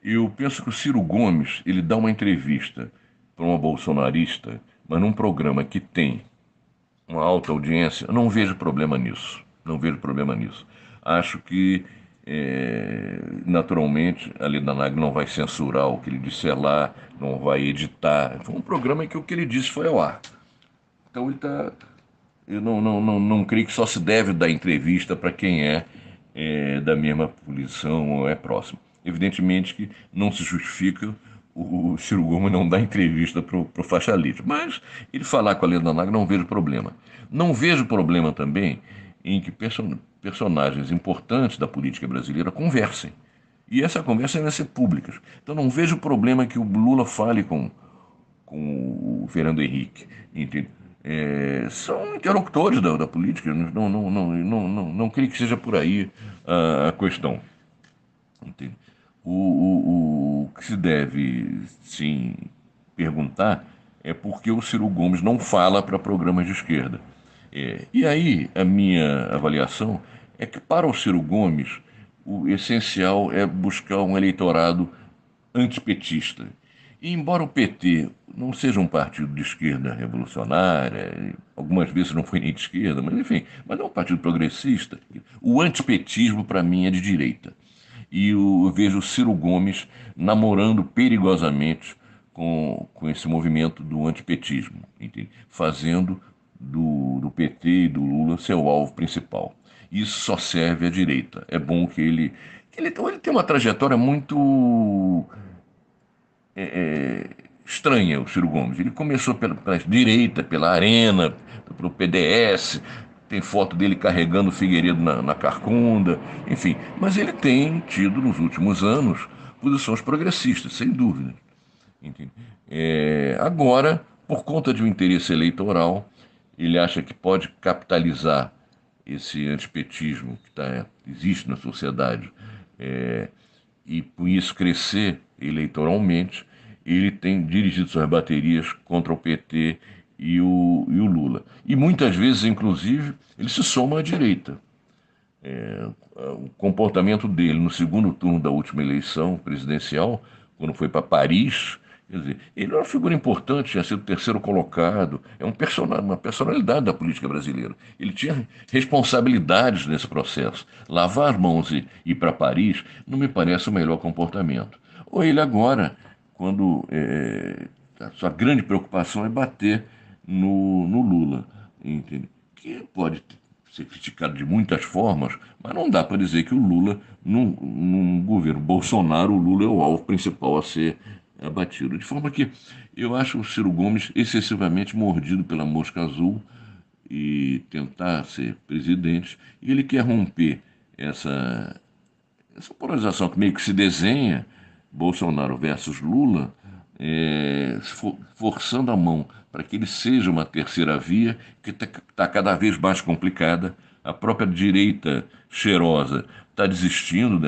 Eu penso que o Ciro Gomes, ele dá uma entrevista para uma bolsonarista, mas num programa que tem uma alta audiência, eu não vejo problema nisso. Não vejo problema nisso. Acho que, naturalmente, a Leda Nagli não vai censurar o que ele disse lá, não vai editar. Foi um programa em que o que ele disse foi ao ar. Então ele está... Eu não creio que só se deve dar entrevista para quem é da mesma posição ou é próximo. Evidentemente que não se justifica o Ciro Gomes não dar entrevista para o Faixa Livre, mas ele falar com a Leda Nagli não vejo problema. Não vejo problema também em que personagens importantes da política brasileira conversem. E essa conversa deve ser pública. Então não vejo problema que o Lula fale com o Fernando Henrique, entende? São interlocutores da política, não creio que seja por aí a questão. Entende? O que se deve, sim, perguntar é por que o Ciro Gomes não fala para programas de esquerda. E aí, a minha avaliação é que, para o Ciro Gomes, o essencial é buscar um eleitorado antipetista. E, embora o PT não seja um partido de esquerda revolucionária, algumas vezes não foi nem de esquerda, mas enfim, mas é um partido progressista, o antipetismo, para mim, é de direita. E eu vejo o Ciro Gomes namorando perigosamente com esse movimento do antipetismo, entende? Fazendo do PT e do Lula seu alvo principal. Isso só serve à direita. É bom que ele tem uma trajetória muito estranha, o Ciro Gomes. Ele começou pela direita, pela Arena, pelo PDS, tem foto dele carregando o Figueiredo na carcunda, enfim. Mas ele tem tido, nos últimos anos, posições progressistas, sem dúvida. Entende? Agora, por conta de um interesse eleitoral, ele acha que pode capitalizar esse antipetismo que existe na sociedade e, por isso, crescer eleitoralmente. Ele tem dirigido suas baterias contra o PT e o Lula. E muitas vezes, inclusive, ele se soma à direita. O comportamento dele no segundo turno da última eleição presidencial, quando foi para Paris, quer dizer, ele é uma figura importante, tinha sido terceiro colocado, é uma personalidade da política brasileira. Ele tinha responsabilidades nesse processo. Lavar as mãos e ir para Paris não me parece o melhor comportamento. Ou ele agora, quando a sua grande preocupação é bater no Lula, entende? Que pode ser criticado de muitas formas, mas não dá para dizer que o Lula, num governo Bolsonaro, o Lula é o alvo principal a ser abatido. De forma que eu acho o Ciro Gomes excessivamente mordido pela mosca azul e tentar ser presidente, e ele quer romper essa polarização que meio que se desenha, Bolsonaro versus Lula, forçando a mão para que ele seja uma terceira via, que está cada vez mais complicada. A própria direita cheirosa está desistindo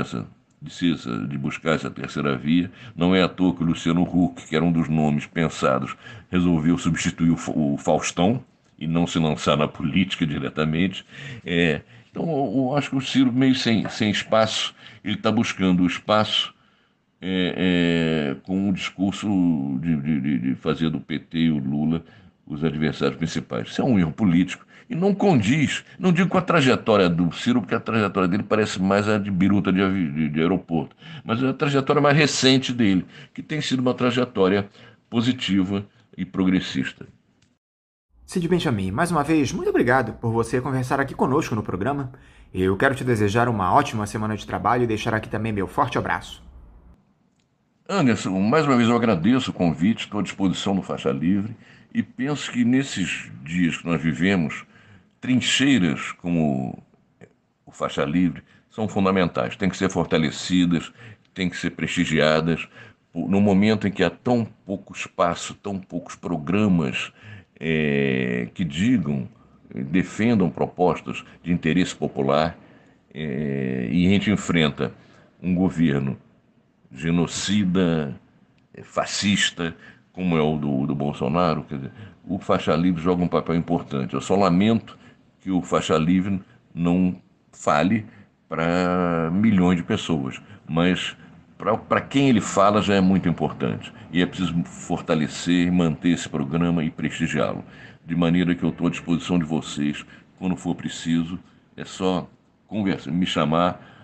de buscar essa terceira via. Não é à toa que o Luciano Huck, que era um dos nomes pensados, resolveu substituir o Faustão e não se lançar na política diretamente. Então, eu acho que o Ciro, meio sem espaço, ele está buscando o espaço com o discurso de fazer do PT e o Lula os adversários principais. Isso é um erro político E não condiz, não digo com a trajetória do Ciro, porque a trajetória dele parece mais a de biruta de aeroporto, mas é a trajetória mais recente dele, que tem sido uma trajetória positiva e progressista. Cid Benjamin, mais uma vez, muito obrigado por você conversar aqui conosco no programa. Eu quero te desejar uma ótima semana de trabalho e deixar aqui também meu forte abraço. Anderson, mais uma vez eu agradeço o convite, estou à disposição do Faixa Livre e penso que nesses dias que nós vivemos, trincheiras como o Faixa Livre são fundamentais, têm que ser fortalecidas, têm que ser prestigiadas. No momento em que há tão pouco espaço, tão poucos programas que defendam propostas de interesse popular, e a gente enfrenta um governo genocida, fascista, como é o do Bolsonaro, quer dizer, o Faixa Livre joga um papel importante. Eu só lamento que o Faixa Livre não fale para milhões de pessoas, mas para quem ele fala já é muito importante. E é preciso fortalecer, manter esse programa e prestigiá-lo. De maneira que eu estou à disposição de vocês, quando for preciso, é só conversar, me chamar.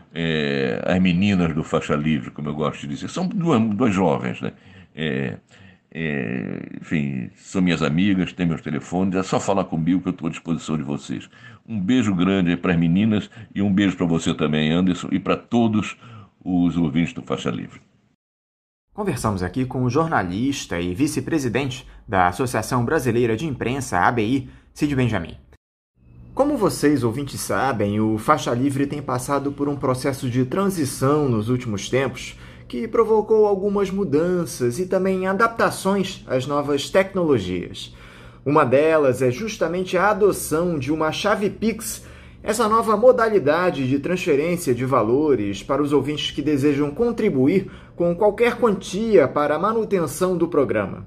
As meninas do Faixa Livre, como eu gosto de dizer, são duas jovens, né? Enfim, são minhas amigas, têm meus telefones, é só falar comigo que eu estou à disposição de vocês. Um beijo grande aí para as meninas e um beijo para você também, Anderson, e para todos os ouvintes do Faixa Livre. Conversamos aqui com o jornalista e vice-presidente da Associação Brasileira de Imprensa, ABI, Cid Benjamin. Como vocês, ouvintes, sabem, o Faixa Livre tem passado por um processo de transição nos últimos tempos que provocou algumas mudanças e também adaptações às novas tecnologias. Uma delas é justamente a adoção de uma chave Pix, essa nova modalidade de transferência de valores para os ouvintes que desejam contribuir com qualquer quantia para a manutenção do programa.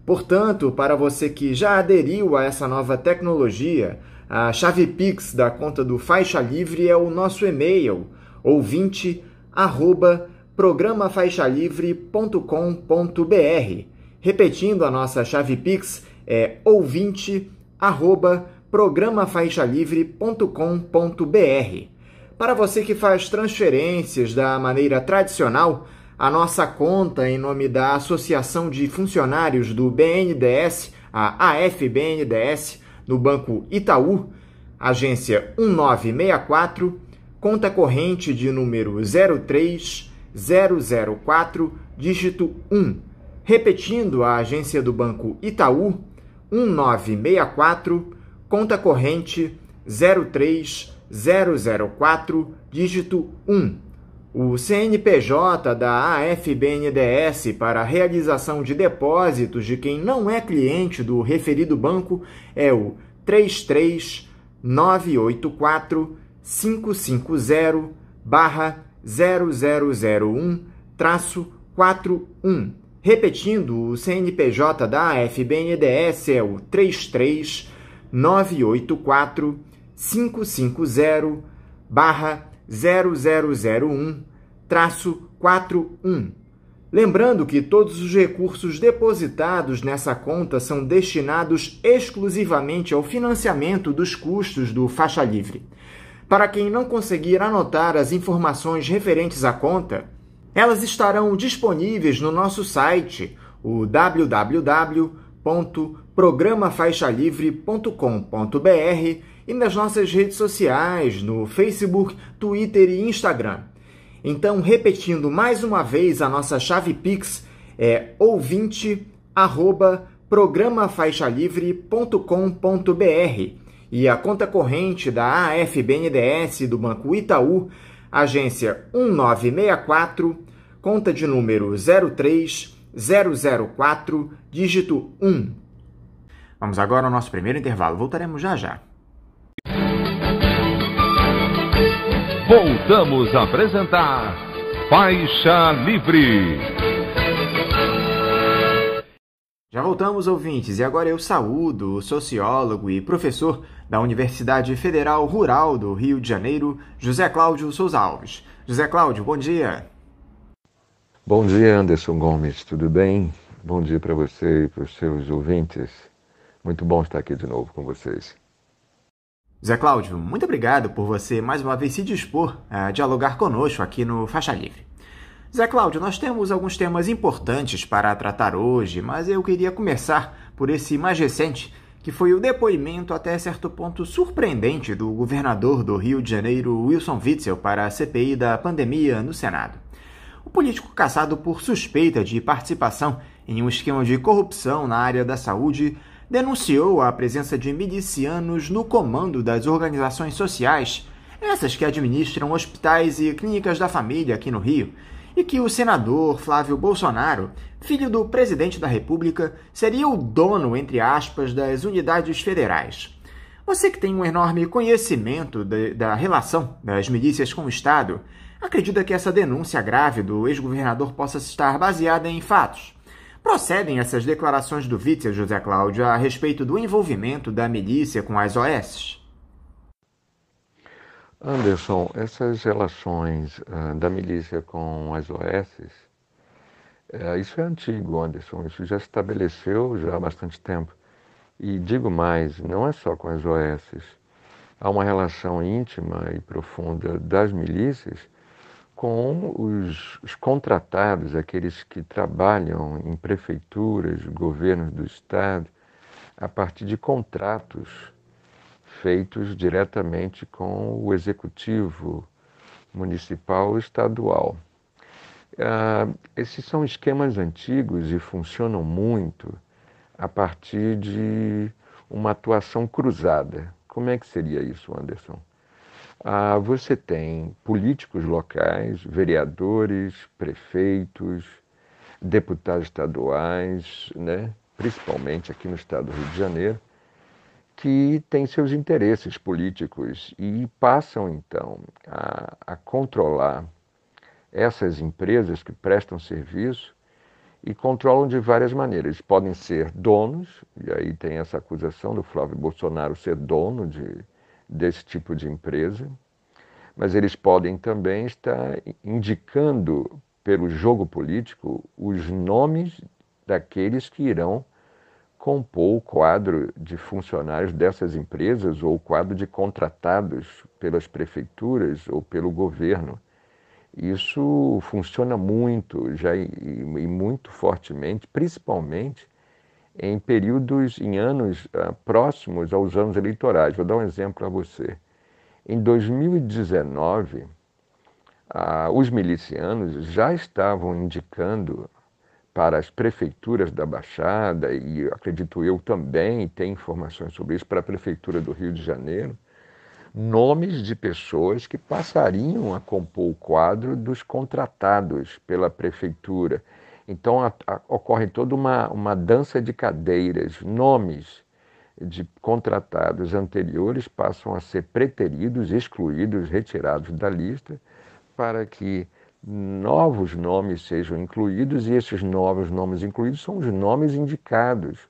Portanto, para você que já aderiu a essa nova tecnologia, a chave Pix da conta do Faixa Livre é o nosso e-mail, ouvinte@programafaixalivre.com.br. Repetindo, a nossa chave Pix é ouvinte@programafaixalivre.com.br. Para você que faz transferências da maneira tradicional, a nossa conta em nome da Associação de Funcionários do BNDES, a AFBNDES, no Banco Itaú, agência 1964, conta corrente de número 03004, dígito 1. Repetindo, a agência do Banco Itaú, 1964, conta corrente 03004, dígito 1. O CNPJ da AFBNDES para a realização de depósitos de quem não é cliente do referido banco é o 33984-550-0001-41. Repetindo, o CNPJ da AFBNDES é o 33984-550-0001-41. Lembrando que todos os recursos depositados nessa conta são destinados exclusivamente ao financiamento dos custos do Faixa Livre. Para quem não conseguir anotar as informações referentes à conta, elas estarão disponíveis no nosso site, o www.programafaixalivre.com.br, e nas nossas redes sociais, no Facebook, Twitter e Instagram. Então, repetindo mais uma vez, a nossa chave Pix é ouvinte@programafaixalivre.com.br e a conta corrente da AFBNDES do Banco Itaú, agência 1964, conta de número 03004, dígito 1. Vamos agora ao nosso primeiro intervalo. Voltaremos já já. Voltamos a apresentar Faixa Livre. Já voltamos, ouvintes, e agora eu saúdo o sociólogo e professor da Universidade Federal Rural do Rio de Janeiro, José Cláudio Souza Alves. José Cláudio, bom dia. Bom dia, Anderson Gomes, tudo bem? Bom dia para você e para os seus ouvintes. Muito bom estar aqui de novo com vocês. Zé Cláudio, muito obrigado por você mais uma vez se dispor a dialogar conosco aqui no Faixa Livre. Zé Cláudio, nós temos alguns temas importantes para tratar hoje, mas eu queria começar por esse mais recente, que foi o depoimento até certo ponto surpreendente do governador do Rio de Janeiro, Wilson Witzel, para a CPI da pandemia no Senado. O político caçado por suspeita de participação em um esquema de corrupção na área da saúde denunciou a presença de milicianos no comando das organizações sociais, essas que administram hospitais e clínicas da família aqui no Rio, e que o senador Flávio Bolsonaro, filho do presidente da República, seria o dono, entre aspas, das unidades federais. Você que tem um enorme conhecimento da relação das milícias com o Estado, acredita que essa denúncia grave do ex-governador possa estar baseada em fatos? Procedem essas declarações do Witzel, José Cláudio, a respeito do envolvimento da milícia com as OS? Anderson, essas relações da milícia com as OS, isso é antigo, Anderson, isso já se estabeleceu já há bastante tempo. E digo mais, não é só com as OS. Há uma relação íntima e profunda das milícias com os contratados, aqueles que trabalham em prefeituras, governos do Estado, a partir de contratos feitos diretamente com o executivo municipal ou estadual. Esses são esquemas antigos e funcionam muito a partir de uma atuação cruzada. Como é que seria isso, Anderson? Você tem políticos locais, vereadores, prefeitos, deputados estaduais, né, principalmente aqui no estado do Rio de Janeiro, que têm seus interesses políticos e passam, então, a controlar essas empresas que prestam serviço e controlam de várias maneiras. Eles podem ser donos, e aí tem essa acusação do Flávio Bolsonaro ser dono desse tipo de empresa, mas eles podem também estar indicando pelo jogo político os nomes daqueles que irão compor o quadro de funcionários dessas empresas ou o quadro de contratados pelas prefeituras ou pelo governo. Isso funciona muito já e muito fortemente, principalmente em anos próximos aos anos eleitorais. Vou dar um exemplo a você. Em 2019, os milicianos já estavam indicando para as prefeituras da Baixada, e acredito eu também tenho informações sobre isso, para a Prefeitura do Rio de Janeiro, nomes de pessoas que passariam a compor o quadro dos contratados pela Prefeitura. Então ocorre toda uma dança de cadeiras, nomes de contratados anteriores passam a ser preteridos, excluídos, retirados da lista, para que novos nomes sejam incluídos, e esses novos nomes incluídos são os nomes indicados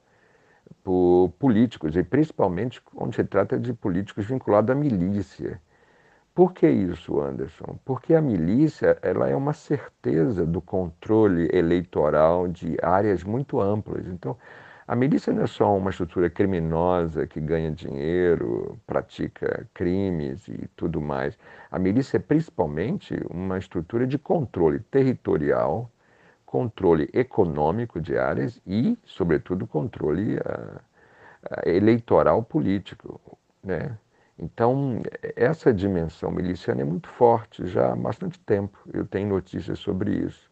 por políticos, e principalmente quando se trata de políticos vinculados à milícia. Por que isso, Anderson? Porque a milícia ela é uma certeza do controle eleitoral de áreas muito amplas. Então, a milícia não é só uma estrutura criminosa que ganha dinheiro, pratica crimes e tudo mais. A milícia é principalmente uma estrutura de controle territorial, controle econômico de áreas e, sobretudo, controle eleitoral político, né? Então, essa dimensão miliciana é muito forte já há bastante tempo. Eu tenho notícias sobre isso.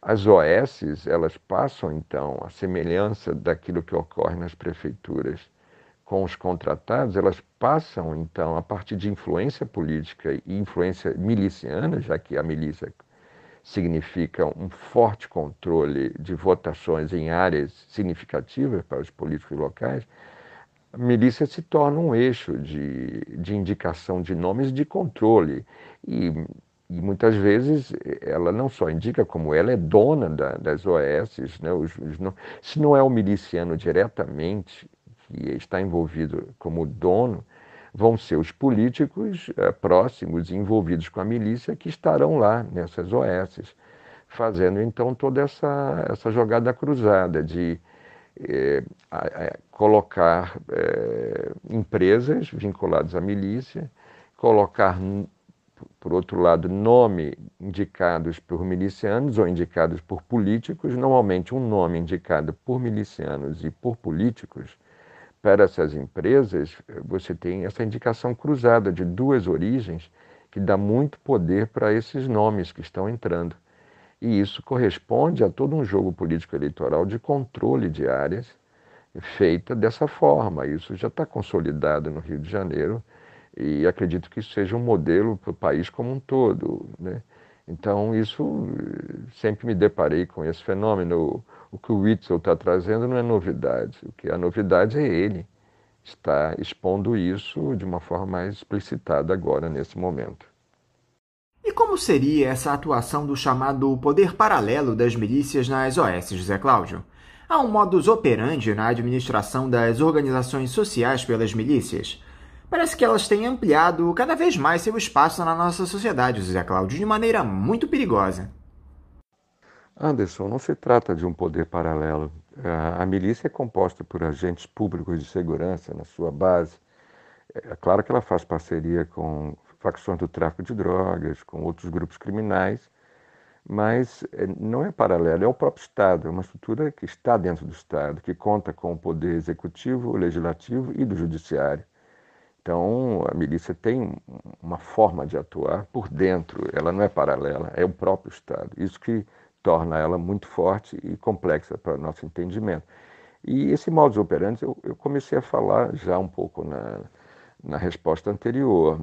As OS, elas passam, então, a semelhança daquilo que ocorre nas prefeituras com os contratados, elas passam, então, a partir de influência política e influência miliciana, já que a milícia significa um forte controle de votações em áreas significativas para os políticos locais, a milícia se torna um eixo de indicação de nomes de controle. E muitas vezes ela não só indica, como ela é dona das OS, né? Se não é o miliciano diretamente que está envolvido como dono, vão ser os políticos próximos e envolvidos com a milícia que estarão lá nessas OS, fazendo então toda essa jogada cruzada de colocar empresas vinculadas à milícia, colocar, por outro lado, nome indicados por milicianos ou indicados por políticos, normalmente um nome indicado por milicianos e por políticos. Para essas empresas, você tem essa indicação cruzada de duas origens que dá muito poder para esses nomes que estão entrando. E isso corresponde a todo um jogo político eleitoral de controle de áreas feita dessa forma. Isso já está consolidado no Rio de Janeiro e acredito que isso seja um modelo para o país como um todo, né? Então, isso, sempre me deparei com esse fenômeno. O que o Witzel está trazendo não é novidade. O que é a novidade é ele está expondo isso de uma forma mais explicitada agora, nesse momento. E como seria essa atuação do chamado poder paralelo das milícias nas OS, José Cláudio? Há um modus operandi na administração das organizações sociais pelas milícias? Parece que elas têm ampliado cada vez mais seu espaço na nossa sociedade, José Cláudio, de maneira muito perigosa. Anderson, não se trata de um poder paralelo. A milícia é composta por agentes públicos de segurança na sua base. É claro que ela faz parceria com facções do tráfico de drogas, com outros grupos criminais, mas não é paralelo, é o próprio Estado, é uma estrutura que está dentro do Estado, que conta com o poder executivo, o legislativo e do judiciário. Então, a milícia tem uma forma de atuar por dentro, ela não é paralela, é o próprio Estado. Isso que torna ela muito forte e complexa para o nosso entendimento. E esse modus operandi eu comecei a falar já um pouco na resposta anterior.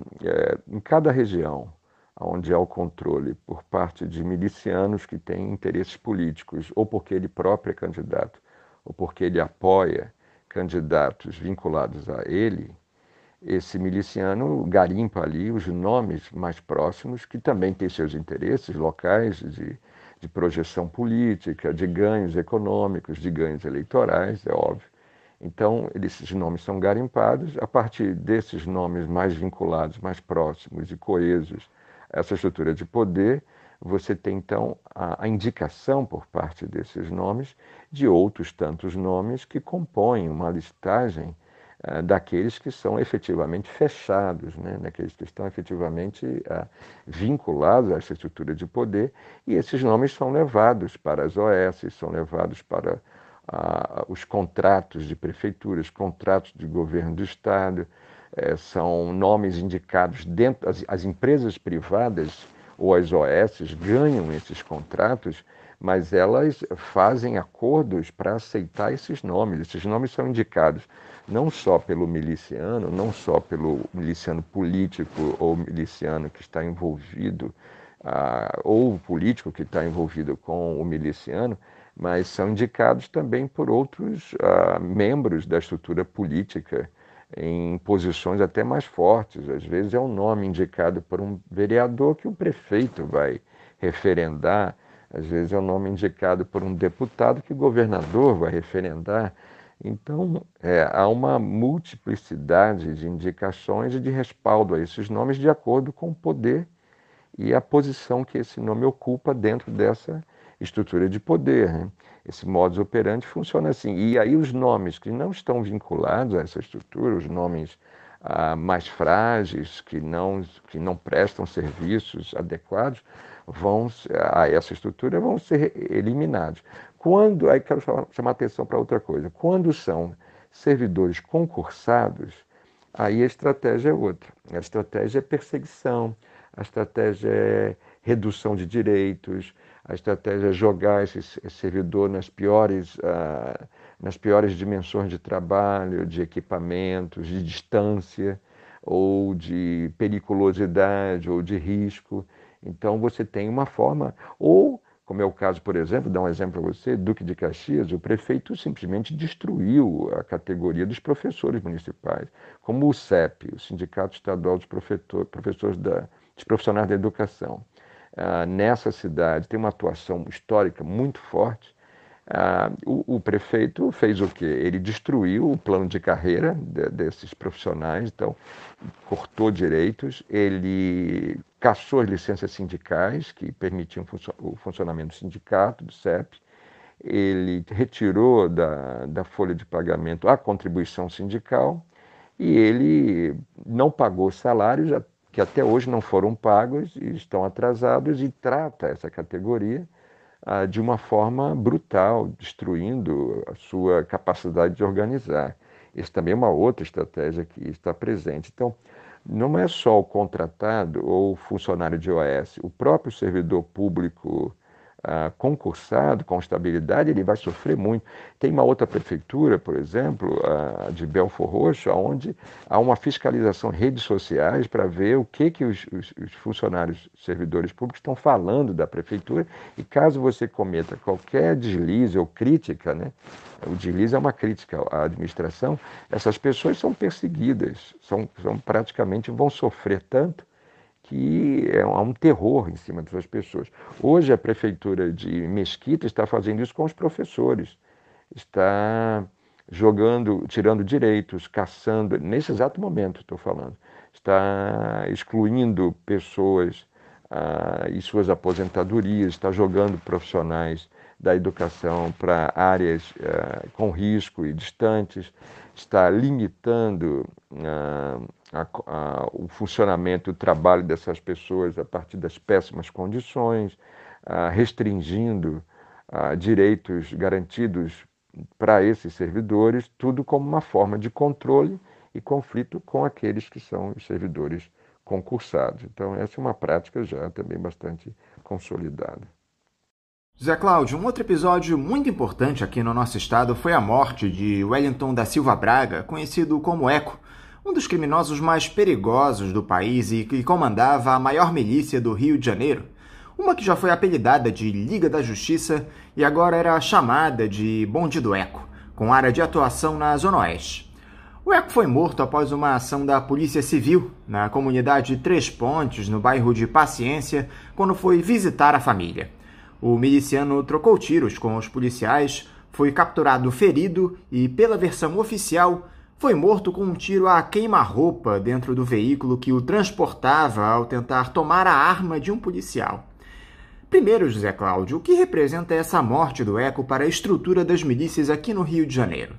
Em cada região onde há o controle por parte de milicianos que têm interesses políticos, ou porque ele próprio é candidato, ou porque ele apoia candidatos vinculados a ele, esse miliciano garimpa ali os nomes mais próximos, que também têm seus interesses locais de projeção política, de ganhos econômicos, de ganhos eleitorais, é óbvio. Então, esses nomes são garimpados. A partir desses nomes mais vinculados, mais próximos e coesos a essa estrutura de poder, você tem, então, a indicação por parte desses nomes de outros tantos nomes que compõem uma listagem daqueles que são efetivamente fechados, né? Daqueles que estão efetivamente vinculados a essa estrutura de poder, e esses nomes são levados para as OS, são levados para os contratos de prefeituras, contratos de governo do Estado, são nomes indicados dentro, as empresas privadas ou as OS ganham esses contratos, mas elas fazem acordos para aceitar esses nomes são indicados não só pelo miliciano, não só pelo miliciano político ou miliciano que está envolvido, ou o político que está envolvido com o miliciano, mas são indicados também por outros membros da estrutura política em posições até mais fortes. Às vezes é um nome indicado por um vereador que o prefeito vai referendar, às vezes é um nome indicado por um deputado que o governador vai referendar. Então, há uma multiplicidade de indicações e de respaldo a esses nomes de acordo com o poder e a posição que esse nome ocupa dentro dessa estrutura de poder, né? Esse modus operandi funciona assim. E aí os nomes que não estão vinculados a essa estrutura, os nomes mais frágeis, que não prestam serviços adequados a essa estrutura, vão ser eliminados. Aí quero chamar a atenção para outra coisa. Quando são servidores concursados, aí a estratégia é outra. A estratégia é perseguição, a estratégia é redução de direitos, a estratégia é jogar esse servidor nas piores dimensões de trabalho, de equipamentos, de distância, ou de periculosidade, ou de risco. Então você tem uma forma, ou, como é o caso, por exemplo, dar um exemplo para você, Duque de Caxias, o prefeito simplesmente destruiu a categoria dos professores municipais, como o CEP, o Sindicato Estadual dos dos Profissionais da Educação. Nessa cidade tem uma atuação histórica muito forte. O prefeito fez o quê? Ele destruiu o plano de carreira desses profissionais, então cortou direitos, ele cassou as licenças sindicais que permitiam o funcionamento do sindicato, do CEP, ele retirou da folha de pagamento a contribuição sindical e ele não pagou salários que até hoje não foram pagos e estão atrasados, e trata essa categoria de uma forma brutal, destruindo a sua capacidade de organizar. Isso também é uma outra estratégia que está presente. Então, não é só o contratado ou o funcionário de OAS, o próprio servidor público concursado, com estabilidade, ele vai sofrer muito. Tem uma outra prefeitura, por exemplo, a de Belford Roxo, onde há uma fiscalização em redes sociais para ver o que os funcionários, servidores públicos estão falando da prefeitura, e caso você cometa qualquer deslize ou crítica, né, o deslize é uma crítica à administração, essas pessoas são perseguidas, são praticamente, vão sofrer tanto que há um terror em cima dessas pessoas. Hoje a prefeitura de Mesquita está fazendo isso com os professores, está jogando, tirando direitos, caçando, nesse exato momento estou falando, está excluindo pessoas e suas aposentadorias, está jogando profissionais da educação para áreas com risco e distantes, está limitando o funcionamento, o trabalho dessas pessoas a partir das péssimas condições, restringindo direitos garantidos para esses servidores, tudo como uma forma de controle e conflito com aqueles que são os servidores concursados. Então, essa é uma prática já também bastante consolidada. José Cláudio, um outro episódio muito importante aqui no nosso estado foi a morte de Wellington da Silva Braga, conhecido como Eco, um dos criminosos mais perigosos do país e que comandava a maior milícia do Rio de Janeiro, uma que já foi apelidada de Liga da Justiça e agora era chamada de Bonde do Eco, com área de atuação na Zona Oeste. O Eco foi morto após uma ação da Polícia Civil na comunidade Três Pontes, no bairro de Paciência, quando foi visitar a família. O miliciano trocou tiros com os policiais, foi capturado ferido e, pela versão oficial, foi morto com um tiro a queima-roupa dentro do veículo que o transportava ao tentar tomar a arma de um policial. Primeiro, José Cláudio, o que representa essa morte do Eco para a estrutura das milícias aqui no Rio de Janeiro?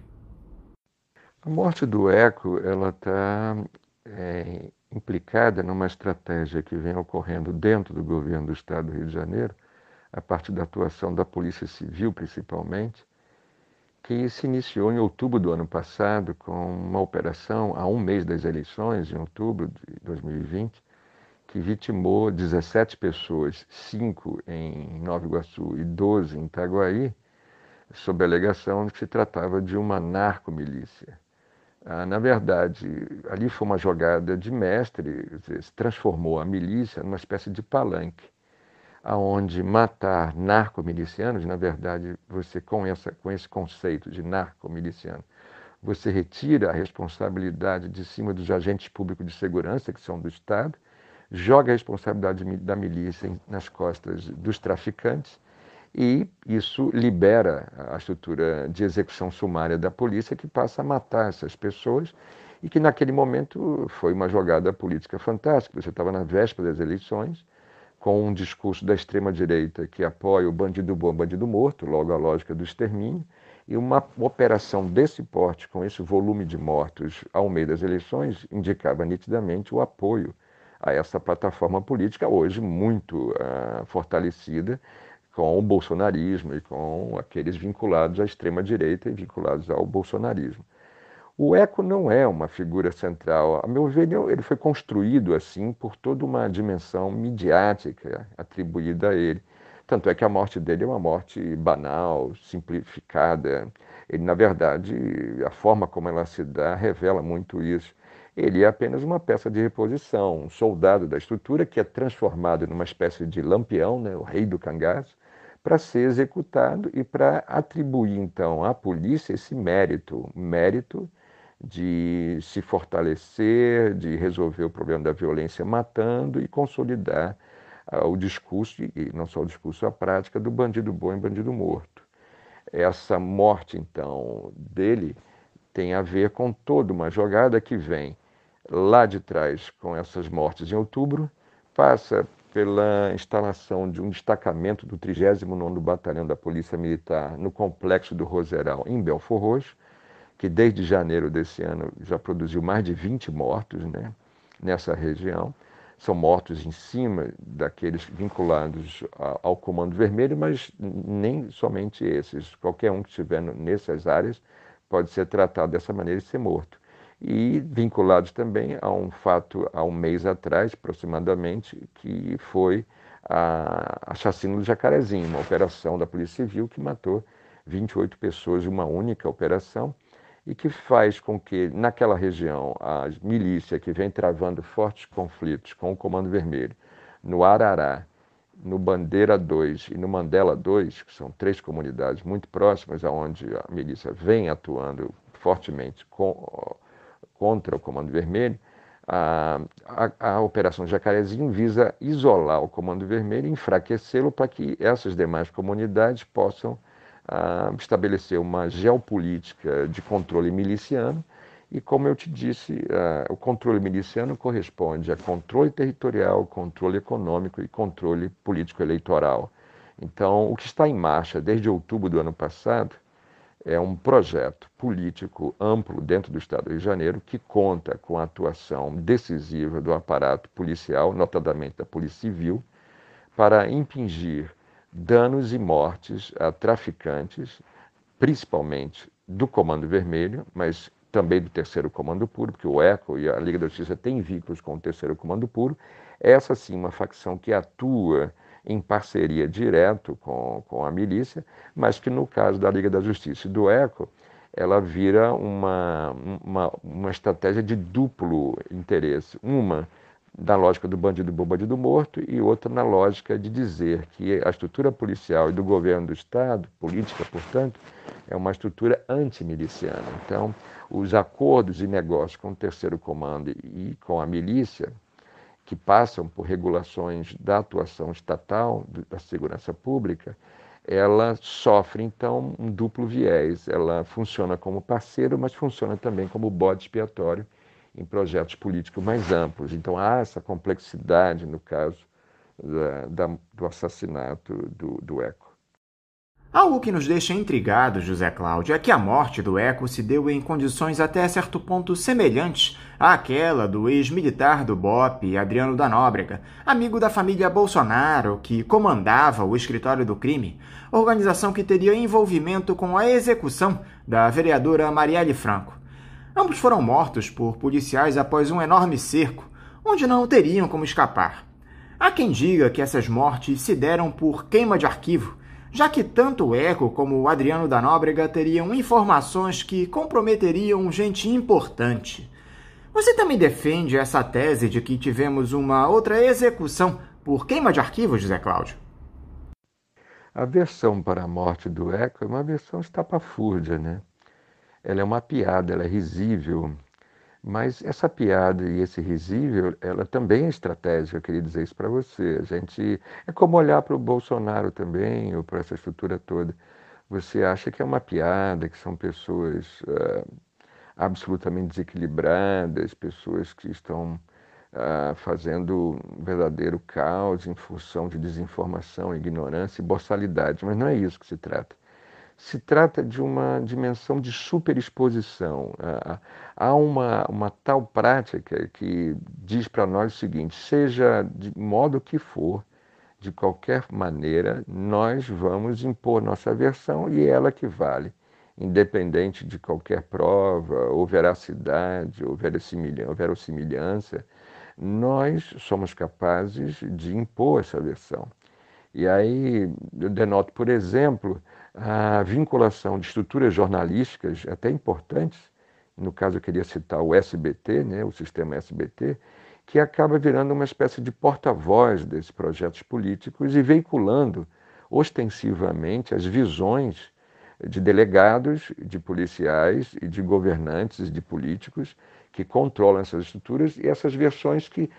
A morte do Eco está implicada numa estratégia que vem ocorrendo dentro do governo do Estado do Rio de Janeiro, a partir da atuação da Polícia Civil, principalmente, que se iniciou em outubro do ano passado com uma operação a um mês das eleições, em outubro de 2020, que vitimou 17 pessoas, 5 em Nova Iguaçu e 12 em Itaguaí, sob a alegação de que se tratava de uma narcomilícia. Na verdade, ali foi uma jogada de mestre, se transformou a milícia numa espécie de palanque, aonde matar narcomilicianos, na verdade, você com esse conceito de narcomiliciano, você retira a responsabilidade de cima dos agentes públicos de segurança, que são do Estado, joga a responsabilidade da milícia nas costas dos traficantes, e isso libera a estrutura de execução sumária da polícia, que passa a matar essas pessoas, e que naquele momento foi uma jogada política fantástica. Você estava na véspera das eleições, com um discurso da extrema-direita que apoia o bandido bom, bandido morto, logo a lógica do extermínio, e uma operação desse porte, com esse volume de mortos ao meio das eleições, indicava nitidamente o apoio a essa plataforma política, hoje muito fortalecida com o bolsonarismo e com aqueles vinculados à extrema-direita e vinculados ao bolsonarismo. O Eco não é uma figura central. A meu ver, ele foi construído assim por toda uma dimensão midiática atribuída a ele. Tanto é que a morte dele é uma morte banal, simplificada. Ele, na verdade, a forma como ela se dá revela muito isso. Ele é apenas uma peça de reposição, um soldado da estrutura que é transformado numa espécie de lampião, né, o rei do cangaço, para ser executado e para atribuir, então, à polícia esse mérito de se fortalecer, de resolver o problema da violência matando e consolidar o discurso, e não só o discurso, a prática do bandido bom e bandido morto. Essa morte, então, dele tem a ver com toda uma jogada que vem lá de trás com essas mortes em outubro, passa pela instalação de um destacamento do 39º Batalhão da Polícia Militar no Complexo do Roseral, em Belford Roxo, que desde janeiro desse ano já produziu mais de 20 mortos, né, nessa região. São mortos em cima daqueles vinculados ao Comando Vermelho, mas nem somente esses. Qualquer um que estiver nessas áreas pode ser tratado dessa maneira e ser morto. E vinculados também a um fato há um mês atrás, aproximadamente, que foi a chacina do Jacarezinho, uma operação da Polícia Civil que matou 28 pessoas em uma única operação, e que faz com que, naquela região, a milícia que vem travando fortes conflitos com o Comando Vermelho, no Arará, no Bandeira 2 e no Mandela 2, que são 3 comunidades muito próximas, onde a milícia vem atuando fortemente contra o Comando Vermelho, a Operação Jacarezinho visa isolar o Comando Vermelho e enfraquecê-lo para que essas demais comunidades possam estabelecer uma geopolítica de controle miliciano. E, como eu te disse, o controle miliciano corresponde a controle territorial, controle econômico e controle político-eleitoral. Então, o que está em marcha desde outubro do ano passado é um projeto político amplo dentro do Estado do Rio de Janeiro que conta com a atuação decisiva do aparato policial, notadamente da Polícia Civil, para impingir danos e mortes a traficantes, principalmente do Comando Vermelho, mas também do Terceiro Comando Puro, porque o ECO e a Liga da Justiça têm vínculos com o Terceiro Comando Puro. Essa sim, uma facção que atua em parceria direto com a milícia, mas que no caso da Liga da Justiça e do ECO, ela vira uma estratégia de duplo interesse. Uma na lógica do bandido bom, bandido morto, e outra na lógica de dizer que a estrutura policial e do governo do Estado, política, portanto, é uma estrutura antimiliciana. Então, os acordos e negócios com o Terceiro Comando e com a milícia, que passam por regulações da atuação estatal, da segurança pública, ela sofre, então, um duplo viés. Ela funciona como parceiro, mas funciona também como bode expiatório em projetos políticos mais amplos. Então, há essa complexidade no caso do assassinato do ECO. Algo que nos deixa intrigados, José Cláudio, é que a morte do ECO se deu em condições até certo ponto semelhantes àquela do ex-militar do BOPE, Adriano da Nóbrega, amigo da família Bolsonaro, que comandava o Escritório do Crime, organização que teria envolvimento com a execução da vereadora Marielle Franco. Ambos foram mortos por policiais após um enorme cerco, onde não teriam como escapar. Há quem diga que essas mortes se deram por queima de arquivo, já que tanto o ECO como o Adriano da Nóbrega teriam informações que comprometeriam gente importante. Você também defende essa tese de que tivemos uma outra execução por queima de arquivos, José Cláudio? A versão para a morte do ECO é uma versão estapafúrdia, né? Ela é uma piada, ela é risível, mas essa piada e esse risível, ela também é estratégica, eu queria dizer isso para você. É como olhar para o Bolsonaro também, ou para essa estrutura toda. Você acha que é uma piada, que são pessoas absolutamente desequilibradas, pessoas que estão fazendo um verdadeiro caos em função de desinformação, ignorância e boçalidade, mas não é isso que se trata. Se trata de uma dimensão de superexposição. Há uma tal prática que diz para nós o seguinte: seja de modo que for, de qualquer maneira, nós vamos impor nossa versão e é ela que vale, independente de qualquer prova, ou veracidade, ou verossimilhança, nós somos capazes de impor essa versão. E aí eu denoto, por exemplo, a vinculação de estruturas jornalísticas até importantes, no caso eu queria citar o SBT, né, o sistema SBT, que acaba virando uma espécie de porta-voz desses projetos políticos e veiculando ostensivamente as visões de delegados, de policiais e de governantes e de políticos que controlam essas estruturas e essas versões que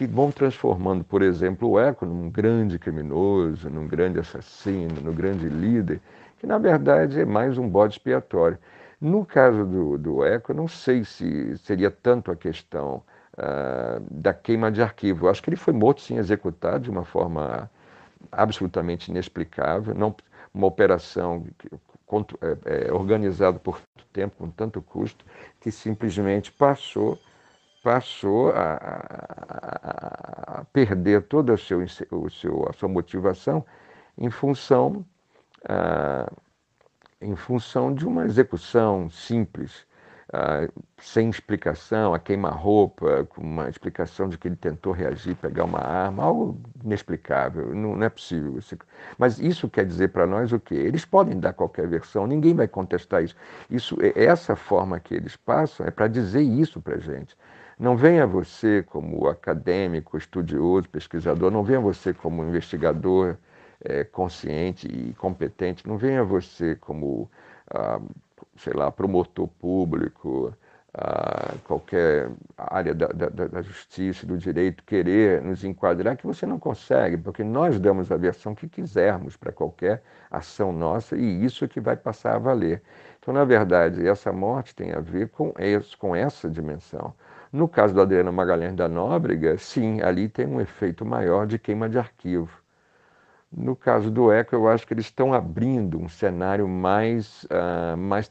vão transformando, por exemplo, o ECO num grande criminoso, num grande assassino, num grande líder, que na verdade é mais um bode expiatório. No caso do ECO, eu não sei se seria tanto a questão da queima de arquivo. Eu acho que ele foi morto, sim, executado de uma forma absolutamente inexplicável, não, uma operação organizada por tanto tempo, com tanto custo, que simplesmente passou a perder toda a sua motivação em função, de uma execução simples, sem explicação, a queima-roupa, com uma explicação de que ele tentou reagir, pegar uma arma, algo inexplicável, não é possível. Mas isso quer dizer para nós o quê? Eles podem dar qualquer versão, ninguém vai contestar isso. Essa forma que eles passam é para dizer isso para a gente. Não venha você como acadêmico, estudioso, pesquisador, não venha você como investigador consciente e competente, não venha você como, sei lá, promotor público, qualquer área da justiça, do direito, querer nos enquadrar, que você não consegue, porque nós damos a versão que quisermos para qualquer ação nossa e isso é que vai passar a valer. Então, na verdade, essa morte tem a ver com essa dimensão. No caso do Adriano Magalhães da Nóbrega, sim, ali tem um efeito maior de queima de arquivo. No caso do ECO, eu acho que eles estão abrindo um cenário mais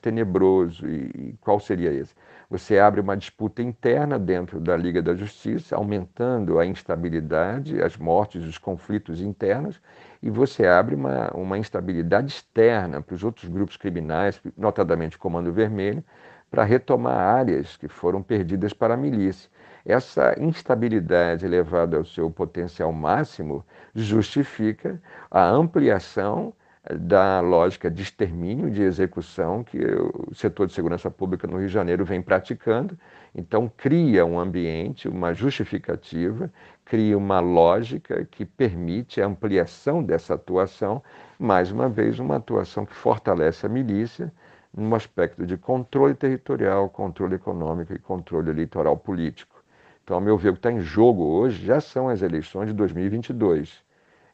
tenebroso. E qual seria esse? Você abre uma disputa interna dentro da Liga da Justiça, aumentando a instabilidade, as mortes, os conflitos internos, e você abre uma instabilidade externa para os outros grupos criminais, notadamente o Comando Vermelho, para retomar áreas que foram perdidas para a milícia. Essa instabilidade elevada ao seu potencial máximo justifica a ampliação da lógica de extermínio, de execução que o setor de segurança pública no Rio de Janeiro vem praticando. Então, cria um ambiente, uma justificativa, cria uma lógica que permite a ampliação dessa atuação, mais uma vez, uma atuação que fortalece a milícia, num aspecto de controle territorial, controle econômico e controle eleitoral político. Então, ao meu ver, o que está em jogo hoje já são as eleições de 2022.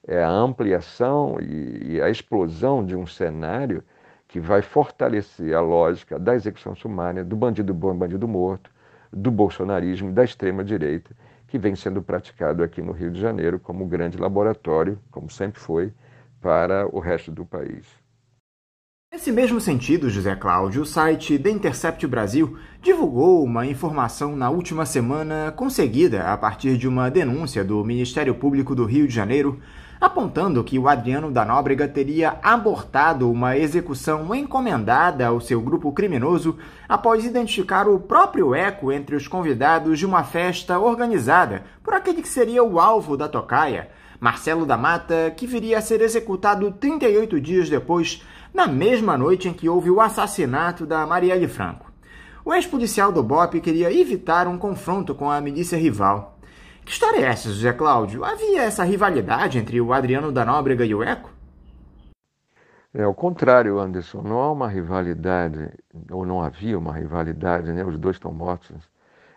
É a ampliação e a explosão de um cenário que vai fortalecer a lógica da execução sumária, do bandido bom e bandido morto, do bolsonarismo, da extrema-direita, que vem sendo praticado aqui no Rio de Janeiro como grande laboratório, como sempre foi, para o resto do país. Nesse mesmo sentido, José Cláudio, o site The Intercept Brasil divulgou uma informação na última semana conseguida a partir de uma denúncia do Ministério Público do Rio de Janeiro, apontando que o Adriano da Nóbrega teria abortado uma execução encomendada ao seu grupo criminoso após identificar o próprio ECO entre os convidados de uma festa organizada por aquele que seria o alvo da tocaia, Marcelo da Mata, que viria a ser executado 38 dias depois, na mesma noite em que houve o assassinato da Marielle Franco. O ex-policial do BOPE queria evitar um confronto com a milícia rival. Que história é essa, José Cláudio? Havia essa rivalidade entre o Adriano da Nóbrega e o ECO? É ao contrário, Anderson. Não há uma rivalidade, ou não havia uma rivalidade, né? Os dois estão mortos,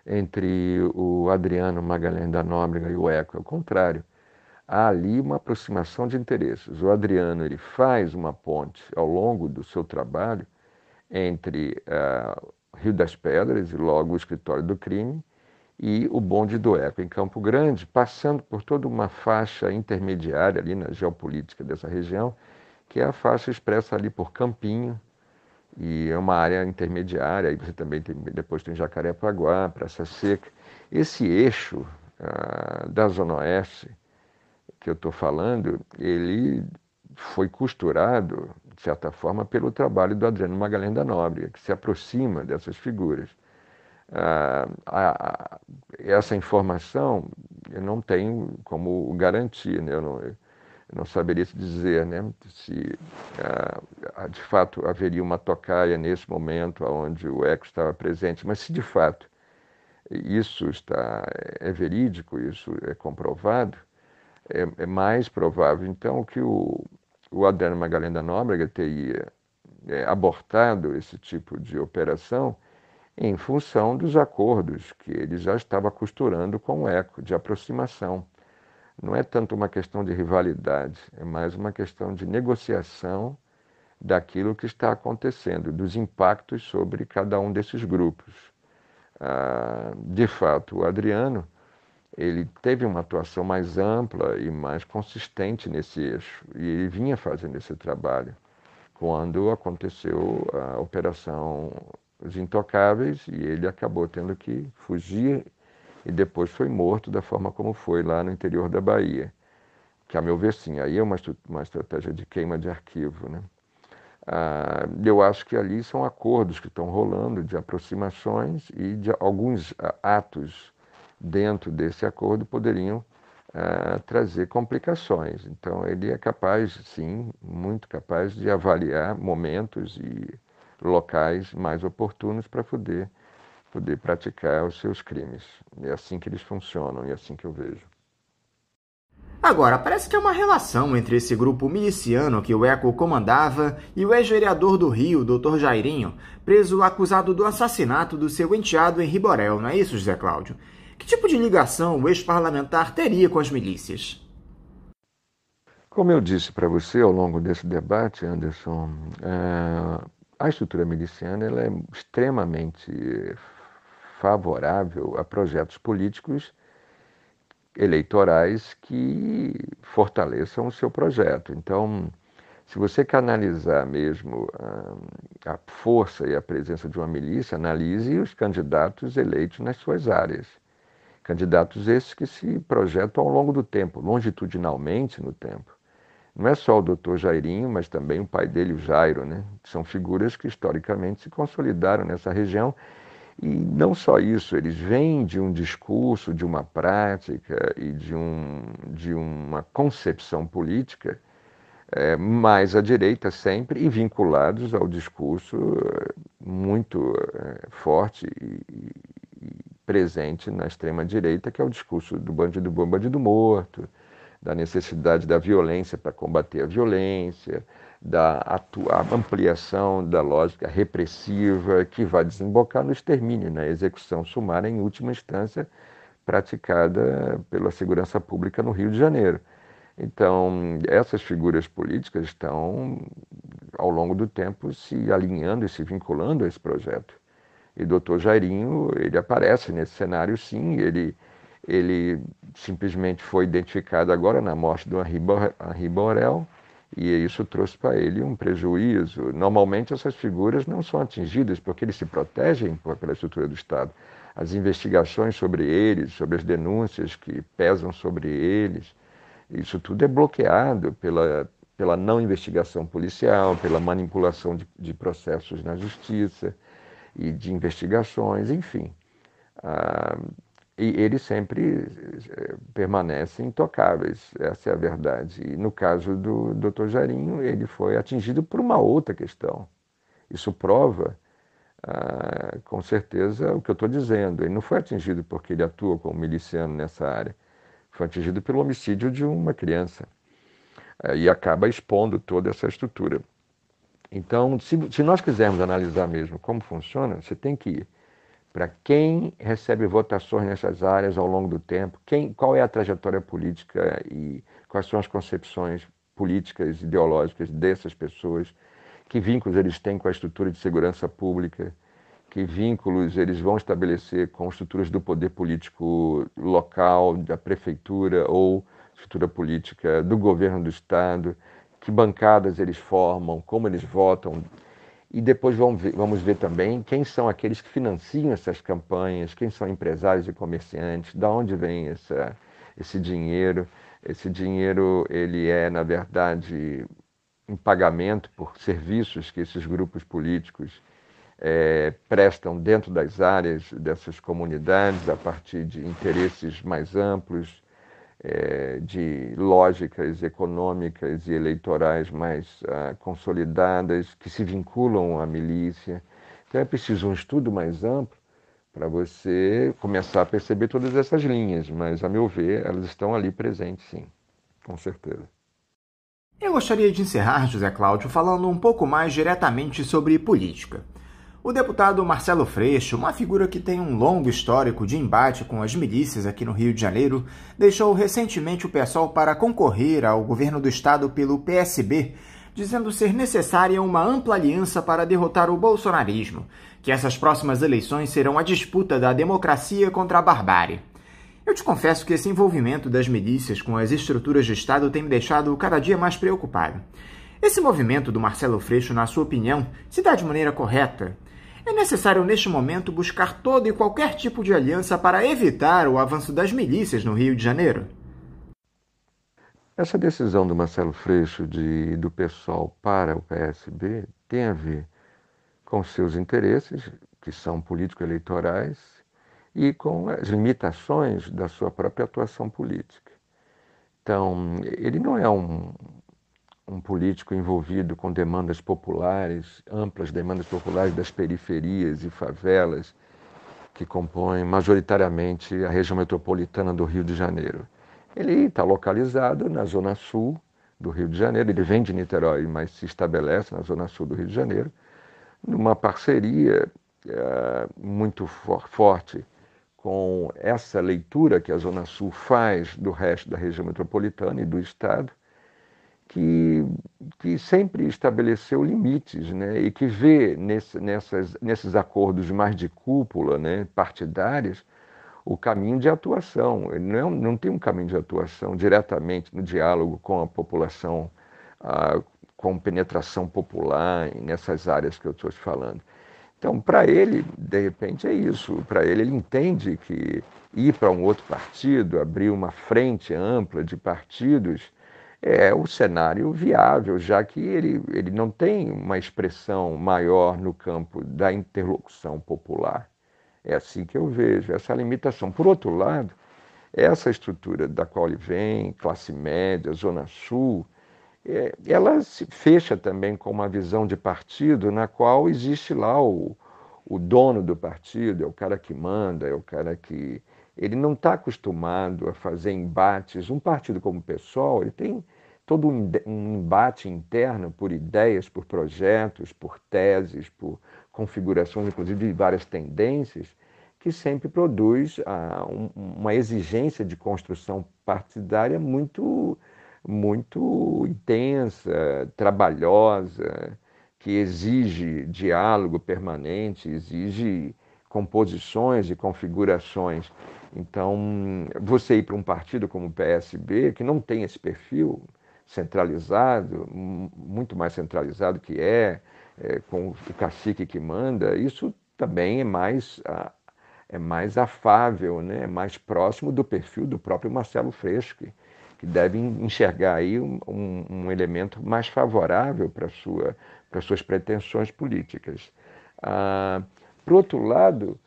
entre o Adriano Magalhães da Nóbrega e o ECO. É o contrário. Há ali uma aproximação de interesses. O Adriano ele faz uma ponte ao longo do seu trabalho entre Rio das Pedras e logo o escritório do crime e o bonde do ECO em Campo Grande, passando por toda uma faixa intermediária ali na geopolítica dessa região, que é a faixa expressa ali por Campinho, e é uma área intermediária, aí você também depois tem Jacarepaguá, Praça Seca. Esse eixo da Zona Oeste que eu estou falando, ele foi costurado, de certa forma, pelo trabalho do Adriano Magalhães da Nóbrega, que se aproxima dessas figuras. Essa informação eu não tenho como garantir, né? Eu não saberia te dizer, né, se de fato haveria uma tocaia nesse momento onde o ECO estava presente, mas se de fato isso é verídico, isso é comprovado, é mais provável, então, que o Adriano Magalhães da Nóbrega teria abortado esse tipo de operação em função dos acordos que ele já estava costurando com o ECO, de aproximação. Não é tanto uma questão de rivalidade, é mais uma questão de negociação daquilo que está acontecendo, dos impactos sobre cada um desses grupos. De fato, o Adriano ele teve uma atuação mais ampla e mais consistente nesse eixo, e ele vinha fazendo esse trabalho quando aconteceu a Operação Os Intocáveis, e ele acabou tendo que fugir e depois foi morto da forma como foi lá no interior da Bahia, que, a meu ver, sim, aí é uma estratégia de queima de arquivo, né? Eu acho que ali são acordos que estão rolando de aproximações, e de alguns atos dentro desse acordo poderiam trazer complicações. Então ele é capaz, sim, muito capaz de avaliar momentos e locais mais oportunos para poder praticar os seus crimes. É assim que eles funcionam, e é assim que eu vejo. Agora, parece que há uma relação entre esse grupo miliciano que o ECO comandava e o ex-vereador do Rio, Dr. Jairinho, preso acusado do assassinato do seu enteado Henri Borel, não é isso, José Cláudio? Que tipo de ligação o ex-parlamentar teria com as milícias? Como eu disse para você ao longo desse debate, Anderson, a estrutura miliciana ela é extremamente favorável a projetos políticos eleitorais que fortaleçam o seu projeto. Então, se você canalizar mesmo a força e a presença de uma milícia, analise os candidatos eleitos nas suas áreas. Candidatos esses que se projetam ao longo do tempo, longitudinalmente no tempo. Não é só o doutor Jairinho, mas também o pai dele, o Jairo, né? São figuras que historicamente se consolidaram nessa região. E não só isso, eles vêm de um discurso, de uma prática e de uma concepção política mais à direita sempre, e vinculados ao discurso muito forte e presente na extrema-direita, que é o discurso do bandido bom, bandido morto, da necessidade da violência para combater a violência, da ampliação da lógica repressiva que vai desembocar no extermínio, na execução sumária em última instância praticada pela segurança pública no Rio de Janeiro. Então, essas figuras políticas estão, ao longo do tempo, se alinhando e se vinculando a esse projeto. E o Dr. Jairinho, ele aparece nesse cenário, sim, ele simplesmente foi identificado agora na morte do Henri Borel, e isso trouxe para ele um prejuízo. Normalmente essas figuras não são atingidas porque eles se protegem pela estrutura do Estado. As investigações sobre eles, sobre as denúncias que pesam sobre eles, isso tudo é bloqueado pela não investigação policial, pela manipulação de processos na justiça e de investigações, enfim. E eles sempre permanecem intocáveis, essa é a verdade. E no caso do Dr. Jairinho, ele foi atingido por uma outra questão. Isso prova, com certeza, o que eu estou dizendo. Ele não foi atingido porque ele atua como miliciano nessa área. Foi atingido pelo homicídio de uma criança. E acaba expondo toda essa estrutura. Então, se nós quisermos analisar mesmo como funciona, você tem que ir para quem recebe votações nessas áreas ao longo do tempo, qual é a trajetória política e quais são as concepções políticas, ideológicas dessas pessoas, que vínculos eles têm com a estrutura de segurança pública, que vínculos eles vão estabelecer com estruturas do poder político local, da prefeitura ou estrutura política do governo do Estado, que bancadas eles formam, como eles votam. E depois vamos ver também quem são aqueles que financiam essas campanhas, quem são empresários e comerciantes, de onde vem esse dinheiro. Esse dinheiro ele é, na verdade, um pagamento por serviços que esses grupos políticos prestam dentro das áreas dessas comunidades, a partir de interesses mais amplos, de lógicas econômicas e eleitorais mais consolidadas, que se vinculam à milícia. Então é preciso um estudo mais amplo para você começar a perceber todas essas linhas, mas, a meu ver, elas estão ali presentes, sim, com certeza. Eu gostaria de encerrar, José Cláudio, falando um pouco mais diretamente sobre política. O deputado Marcelo Freixo, uma figura que tem um longo histórico de embate com as milícias aqui no Rio de Janeiro, deixou recentemente o PSOL para concorrer ao governo do estado pelo PSB, dizendo ser necessária uma ampla aliança para derrotar o bolsonarismo, que essas próximas eleições serão a disputa da democracia contra a barbárie. Eu te confesso que esse envolvimento das milícias com as estruturas de Estado tem me deixado cada dia mais preocupado. Esse movimento do Marcelo Freixo, na sua opinião, se dá de maneira correta? É necessário, neste momento, buscar todo e qualquer tipo de aliança para evitar o avanço das milícias no Rio de Janeiro? Essa decisão do Marcelo Freixo do PSOL para o PSB tem a ver com seus interesses, que são político-eleitorais, e com as limitações da sua própria atuação política. Então, ele não é um político envolvido com demandas populares, amplas demandas populares das periferias e favelas que compõem majoritariamente a região metropolitana do Rio de Janeiro. Ele está localizado na zona sul do Rio de Janeiro, ele vem de Niterói, mas se estabelece na zona sul do Rio de Janeiro, numa parceria muito forte com essa leitura que a zona sul faz do resto da região metropolitana e do estado, que sempre estabeleceu limites, né, e que vê nesses acordos mais de cúpula, né, partidários, o caminho de atuação. Ele não tem um caminho de atuação diretamente no diálogo com a população, com penetração popular nessas áreas que eu estou te falando. Então, para ele, de repente, é isso. Para ele entende que ir para um outro partido, abrir uma frente ampla de partidos, é o cenário viável, já que ele não tem uma expressão maior no campo da interlocução popular. É assim que eu vejo essa limitação. Por outro lado, essa estrutura da qual ele vem, classe média, zona sul, ela se fecha também com uma visão de partido na qual existe lá o dono do partido, é o cara que manda, é o cara que... Ele não está acostumado a fazer embates. Um partido como o PSOL, ele tem todo um embate interno por ideias, por projetos, por teses, por configurações, inclusive de várias tendências, que sempre produz uma exigência de construção partidária muito intensa, trabalhosa, que exige diálogo permanente, exige composições e configurações. Então, você ir para um partido como o PSB, que não tem esse perfil centralizado, muito mais centralizado que com o cacique que manda, isso também é mais afável, né? É mais próximo do perfil do próprio Marcelo Freixo, que deve enxergar aí um elemento mais favorável para suas pretensões políticas. Por outro lado,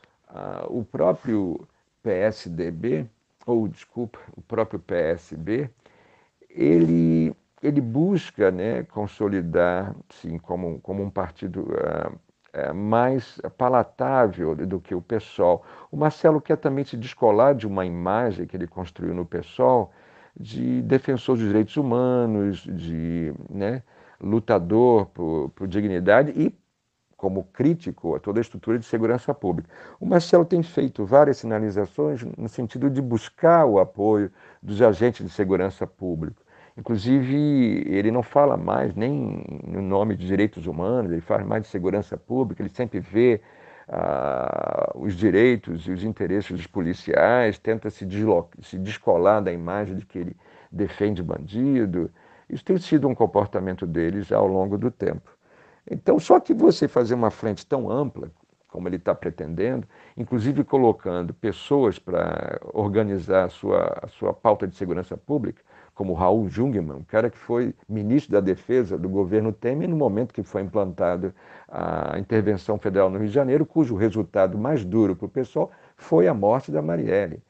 o próprio o próprio PSB, ele busca, né, consolidar, sim, como um partido mais palatável do que o PSOL. O Marcelo quer também se descolar de uma imagem que ele construiu no PSOL de defensor dos direitos humanos, né, lutador por dignidade e como crítico a toda a estrutura de segurança pública. O Marcelo tem feito várias sinalizações no sentido de buscar o apoio dos agentes de segurança pública. Inclusive, ele não fala mais nem no nome de direitos humanos, ele fala mais de segurança pública, ele sempre vê os direitos e os interesses dos policiais, tenta se descolar da imagem de que ele defende bandido. Isso tem sido um comportamento deles ao longo do tempo. Então, só que você fazer uma frente tão ampla, como ele está pretendendo, inclusive colocando pessoas para organizar a sua pauta de segurança pública, como Raul Jungmann, um cara que foi ministro da Defesa do governo Temer no momento que foi implantada a intervenção federal no Rio de Janeiro, cujo resultado mais duro para o pessoal foi a morte da Marielle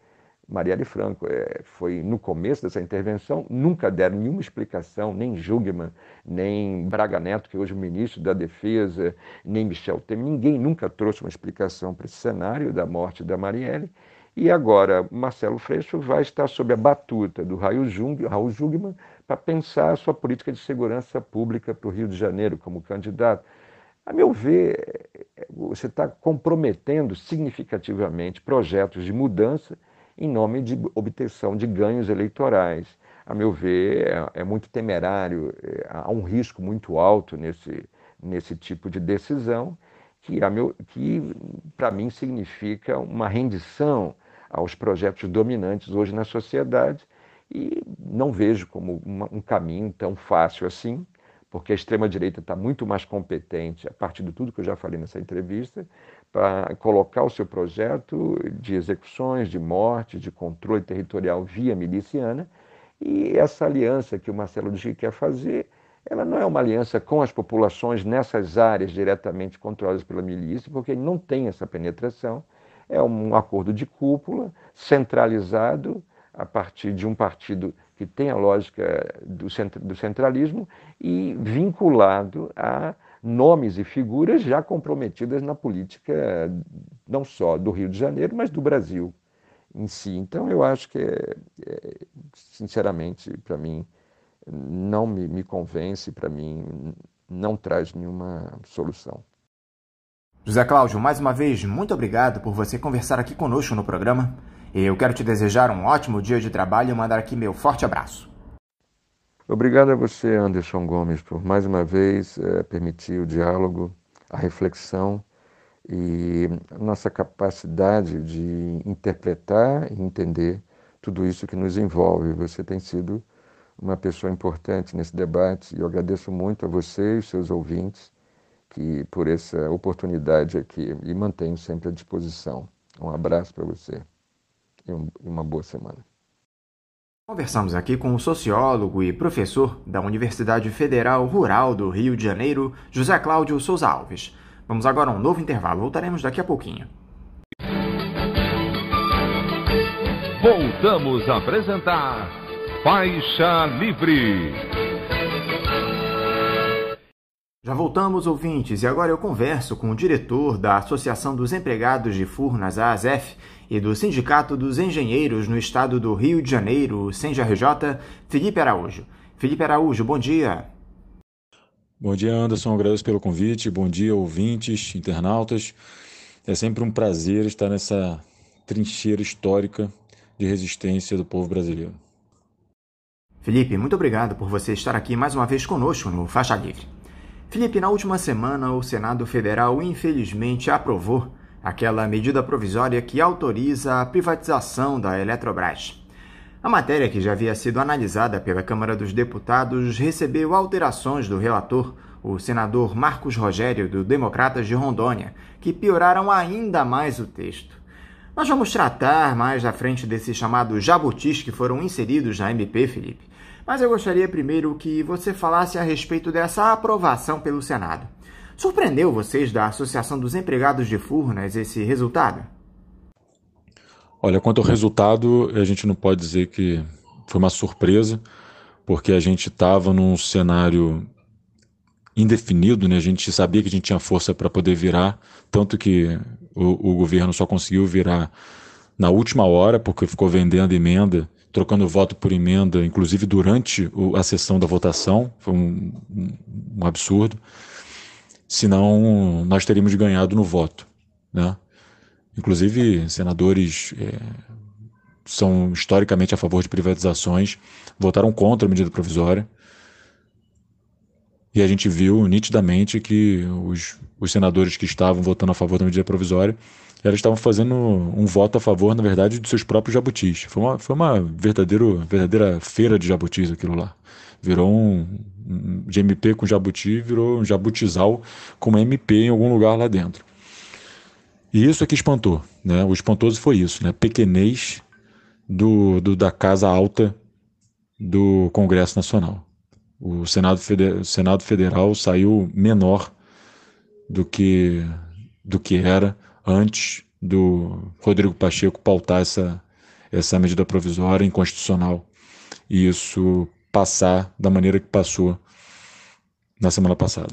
Franco. Foi no começo dessa intervenção, nunca deram nenhuma explicação, nem Jungmann, nem Braga Neto, que hoje é o ministro da Defesa, nem Michel Temer, ninguém nunca trouxe uma explicação para esse cenário da morte da Marielle. E agora Marcelo Freixo vai estar sob a batuta do Raul Jungmann para pensar a sua política de segurança pública para o Rio de Janeiro como candidato. A meu ver, você está comprometendo significativamente projetos de mudança em nome de obtenção de ganhos eleitorais. a meu ver, é muito temerário, há um risco muito alto nesse tipo de decisão, que para mim significa uma rendição aos projetos dominantes hoje na sociedade, e não vejo como um caminho tão fácil assim, porque a extrema-direita está muito mais competente, a partir de tudo que eu já falei nessa entrevista, para colocar o seu projeto de execuções, de morte, de controle territorial via miliciana, e essa aliança que o Marcelo Dias quer fazer, ela não é uma aliança com as populações nessas áreas diretamente controladas pela milícia, porque não tem essa penetração, é um acordo de cúpula, centralizado, a partir de um partido que tem a lógica do centralismo e vinculado a nomes e figuras já comprometidas na política não só do Rio de Janeiro, mas do Brasil em si. Então eu acho que, sinceramente, para mim, não me convence, para mim não traz nenhuma solução. José Cláudio, mais uma vez, muito obrigado por você conversar aqui conosco no programa. Eu quero te desejar um ótimo dia de trabalho e mandar aqui meu forte abraço. Obrigado a você, Anderson Gomes, por mais uma vez permitir o diálogo, a reflexão e a nossa capacidade de interpretar e entender tudo isso que nos envolve. Você tem sido uma pessoa importante nesse debate e eu agradeço muito a você e os seus ouvintes por essa oportunidade aqui e mantenho sempre à disposição. Um abraço para você e uma boa semana. Conversamos aqui com o sociólogo e professor da Universidade Federal Rural do Rio de Janeiro, José Cláudio Souza Alves. Vamos agora a um novo intervalo, voltaremos daqui a pouquinho. Voltamos a apresentar Faixa Livre. Já voltamos, ouvintes, e agora eu converso com o diretor da Associação dos Empregados de Furnas, a ASEF, e do Sindicato dos Engenheiros no Estado do Rio de Janeiro, o SENGE-RJ, Felipe Araújo. Felipe Araújo, bom dia. Bom dia, Anderson, agradeço pelo convite. Bom dia, ouvintes, internautas. É sempre um prazer estar nessa trincheira histórica de resistência do povo brasileiro. Felipe, muito obrigado por você estar aqui mais uma vez conosco no Faixa Livre. Felipe, na última semana, o Senado Federal infelizmente aprovou aquela medida provisória que autoriza a privatização da Eletrobras. A matéria, que já havia sido analisada pela Câmara dos Deputados, recebeu alterações do relator, o senador Marcos Rogério, do Democratas de Rondônia, que pioraram ainda mais o texto. Nós vamos tratar mais à frente desses chamados jabutis que foram inseridos na MP, Felipe. Mas eu gostaria primeiro que você falasse a respeito dessa aprovação pelo Senado. Surpreendeu vocês da Associação dos Empregados de Furnas esse resultado? Olha, quanto ao resultado, a gente não pode dizer que foi uma surpresa, porque a gente estava num cenário indefinido, né? A gente sabia que a gente tinha força para poder virar, tanto que o governo só conseguiu virar na última hora, porque ficou vendendo emenda, trocando voto por emenda, inclusive durante a sessão da votação. Foi um absurdo. Senão, nós teríamos ganhado no voto, né? Inclusive, senadores são historicamente a favor de privatizações, votaram contra a medida provisória. E a gente viu nitidamente que os senadores que estavam votando a favor da medida provisória, eles estavam fazendo um voto a favor, na verdade, dos seus próprios jabutis. Foi uma verdadeira feira de jabutis aquilo lá. Virou de MP com jabuti, virou um jabutizal com MP em algum lugar lá dentro. E isso é que espantou, né? O espantoso foi isso, né? Pequenez da Casa Alta do Congresso Nacional. O Senado Federal saiu menor do que era antes do Rodrigo Pacheco pautar essa medida provisória inconstitucional e isso passar da maneira que passou na semana passada.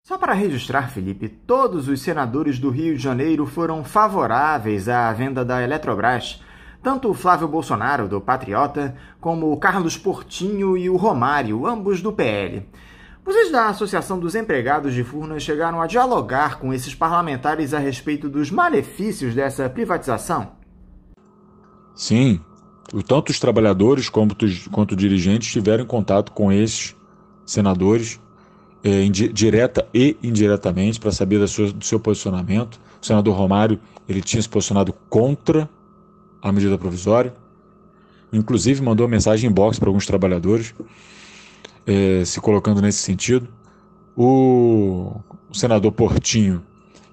Só para registrar, Felipe, todos os senadores do Rio de Janeiro foram favoráveis à venda da Eletrobras. Tanto o Flávio Bolsonaro, do Patriota, como o Carlos Portinho e o Romário, ambos do PL. Vocês da Associação dos Empregados de Furnas chegaram a dialogar com esses parlamentares a respeito dos malefícios dessa privatização? Sim, tanto os trabalhadores quanto dirigentes tiveram contato com esses senadores, direta e indiretamente, para saber do seu posicionamento. O senador Romário, ele tinha se posicionado contra a medida provisória, inclusive mandou mensagem inbox para alguns trabalhadores, se colocando nesse sentido. O senador Portinho,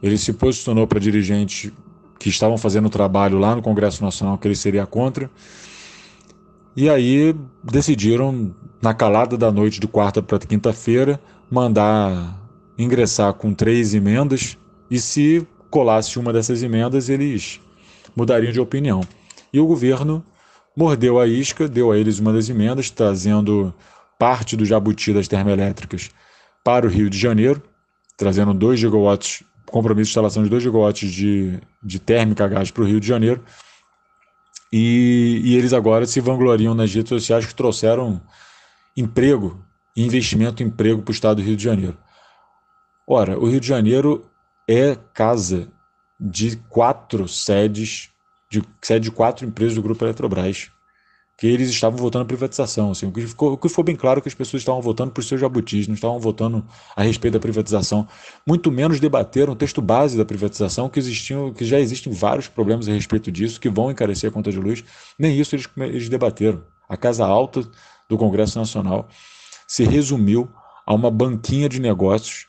ele se posicionou para dirigentes que estavam fazendo o trabalho lá no Congresso Nacional, que ele seria contra. E aí decidiram, na calada da noite de quarta para quinta-feira, mandar ingressar com 3 emendas, e se colasse uma dessas emendas, eles mudariam de opinião. E o governo mordeu a isca, deu a eles uma das emendas, trazendo parte do jabuti das termoelétricas para o Rio de Janeiro, trazendo 2 gigawatts, compromisso de instalação de 2 gigawatts de térmica a gás para o Rio de Janeiro. E eles agora se vangloriam nas redes sociais que trouxeram emprego, investimento em emprego para o estado do Rio de Janeiro. Ora, o Rio de Janeiro é casa de 4 sedes, sede de 4 empresas do Grupo Eletrobras, que eles estavam votando a privatização. Assim, o que ficou bem claro é que as pessoas estavam votando por seus jabutis, não estavam votando a respeito da privatização. Muito menos debateram o texto base da privatização, que já existem vários problemas a respeito disso, que vão encarecer a conta de luz. Nem isso eles debateram. A Casa Alta do Congresso Nacional se resumiu a uma banquinha de negócios,